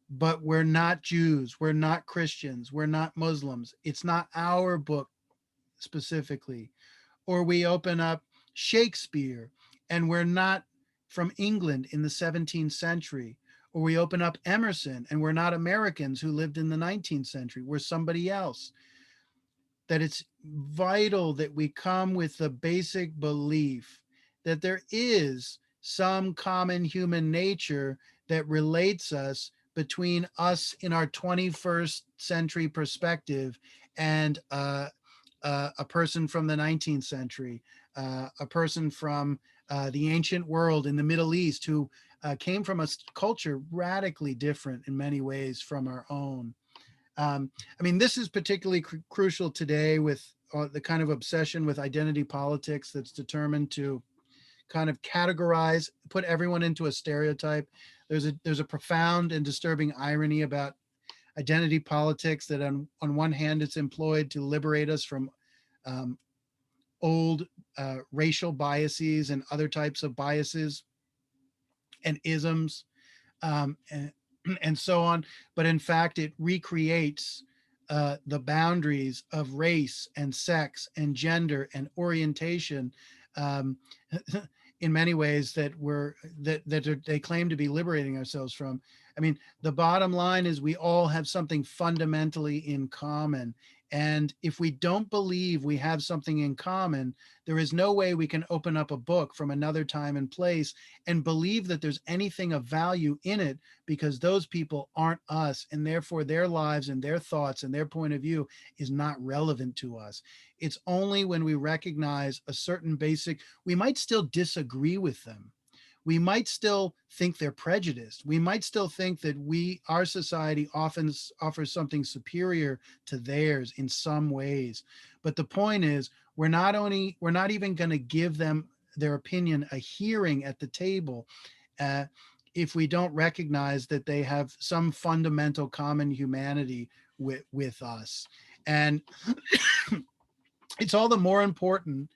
but we're not Jews, we're not Christians, we're not Muslims. It's not our book specifically. Or we open up Shakespeare and we're not from England in the 17th century. Or we open up Emerson and we're not Americans who lived in the 19th century. We're somebody else. That it's vital that we come with the basic belief that there is some common human nature that relates us between us in our 21st century perspective and a person from the 19th century, a person from the ancient world in the Middle East who came from a culture radically different in many ways from our own. I mean, this is particularly crucial today with the kind of obsession with identity politics that's determined to kind of categorize, put everyone into a stereotype. There's a profound and disturbing irony about identity politics that on one hand, it's employed to liberate us from um, old racial biases and other types of biases and isms, and, and so on. But in fact, it recreates the boundaries of race and sex and gender and orientation um, in many ways that they claim to be liberating ourselves from. I mean, the bottom line is we all have something fundamentally in common. And if we don't believe we have something in common, there is no way we can open up a book from another time and place and believe that there's anything of value in it, because those people aren't us, and therefore their lives and their thoughts and their point of view is not relevant to us. It's only when we recognize a certain basic, we might still disagree with them. We might still think they're prejudiced. We might still think that our society often offers something superior to theirs in some ways. But the point is, we're not even going to give them their opinion a hearing at the table if we don't recognize that they have some fundamental common humanity with us. And it's all the more important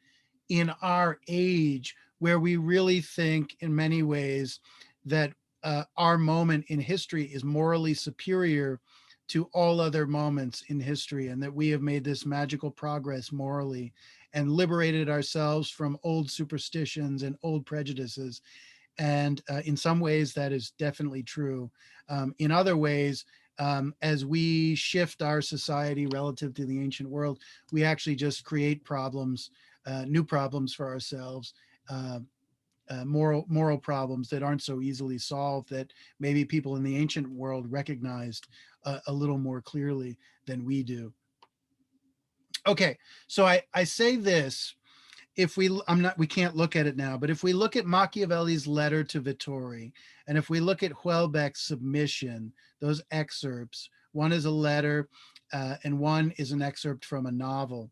in our age, where we really think in many ways that our moment in history is morally superior to all other moments in history, and that we have made this magical progress morally and liberated ourselves from old superstitions and old prejudices. And in some ways, that is definitely true. In other ways, as we shift our society relative to the ancient world, we actually just create problems, new problems for ourselves, uh, moral problems that aren't so easily solved, that maybe people in the ancient world recognized a little more clearly than we do. Okay, so I say this. If we can't look at it now, but if we look at Machiavelli's letter to Vittori, and if we look at Houellebecq's submission, those excerpts, one is a letter and one is an excerpt from a novel.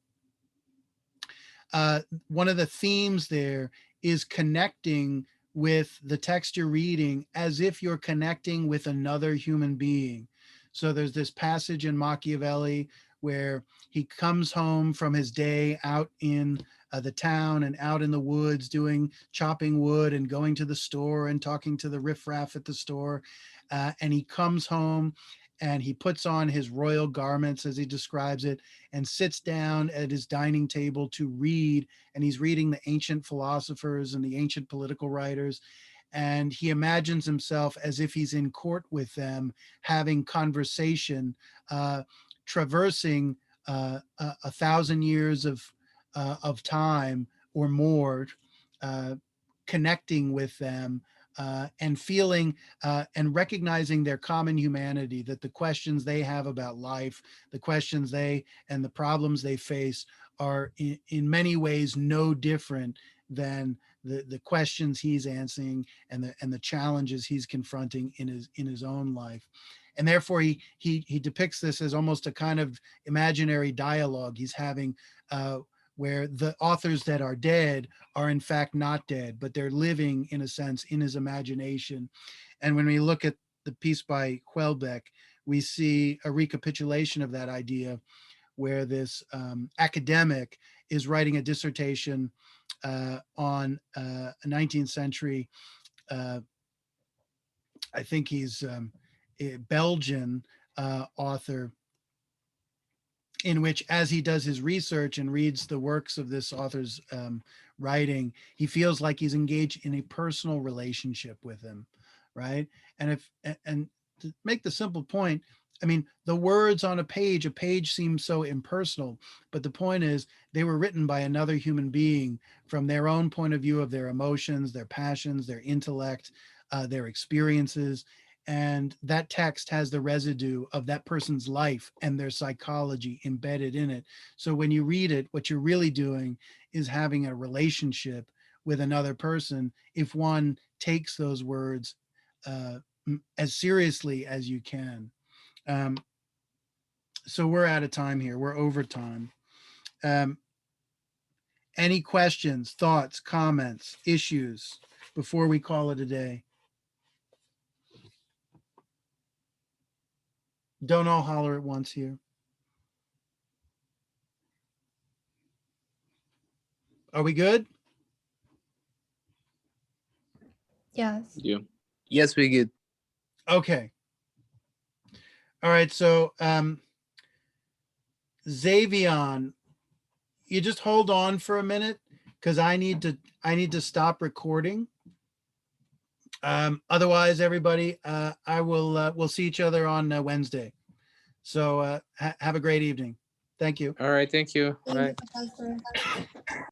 One of the themes there is connecting with the text you're reading as if you're connecting with another human being. So there's this passage in Machiavelli where he comes home from his day out in the town and out in the woods doing chopping wood and going to the store and talking to the riffraff at the store. And he comes home and he puts on his royal garments, as he describes it, and sits down at his dining table to read. And he's reading the ancient philosophers and the ancient political writers. And he imagines himself as if he's in court with them, having conversation, traversing 1,000 years of time or more, connecting with them, and feeling and recognizing their common humanity, that the questions they have about life, the questions and the problems they face are in many ways no different than the questions he's answering and the challenges he's confronting in his own life. And therefore he depicts this as almost a kind of imaginary dialogue he's having, where the authors that are dead are in fact not dead, but they're living in a sense in his imagination. And when we look at the piece by Houellebecq, we see a recapitulation of that idea, where this academic is writing a dissertation on a 19th century, I think he's a Belgian author, in which, as he does his research and reads the works of this author's writing, he feels like he's engaged in a personal relationship with him, right? And to make the simple point, I mean, the words on a page seems so impersonal, but the point is they were written by another human being from their own point of view of their emotions, their passions, their intellect, their experiences. And that text has the residue of that person's life and their psychology embedded in it. So when you read it, what you're really doing is having a relationship with another person, if one takes those words as seriously as you can. So we're out of time here. We're over time. Any questions, thoughts, comments, issues before we call it a day? Don't all holler at once here. Are we good? Yes. Yeah. Yes, we good. Okay. All right. So, Xavion, you just hold on for a minute because I need to stop recording. Otherwise, everybody, we'll see each other on Wednesday. So have a great evening. Thank you. All right, thank you. Thank Bye. you, Professor.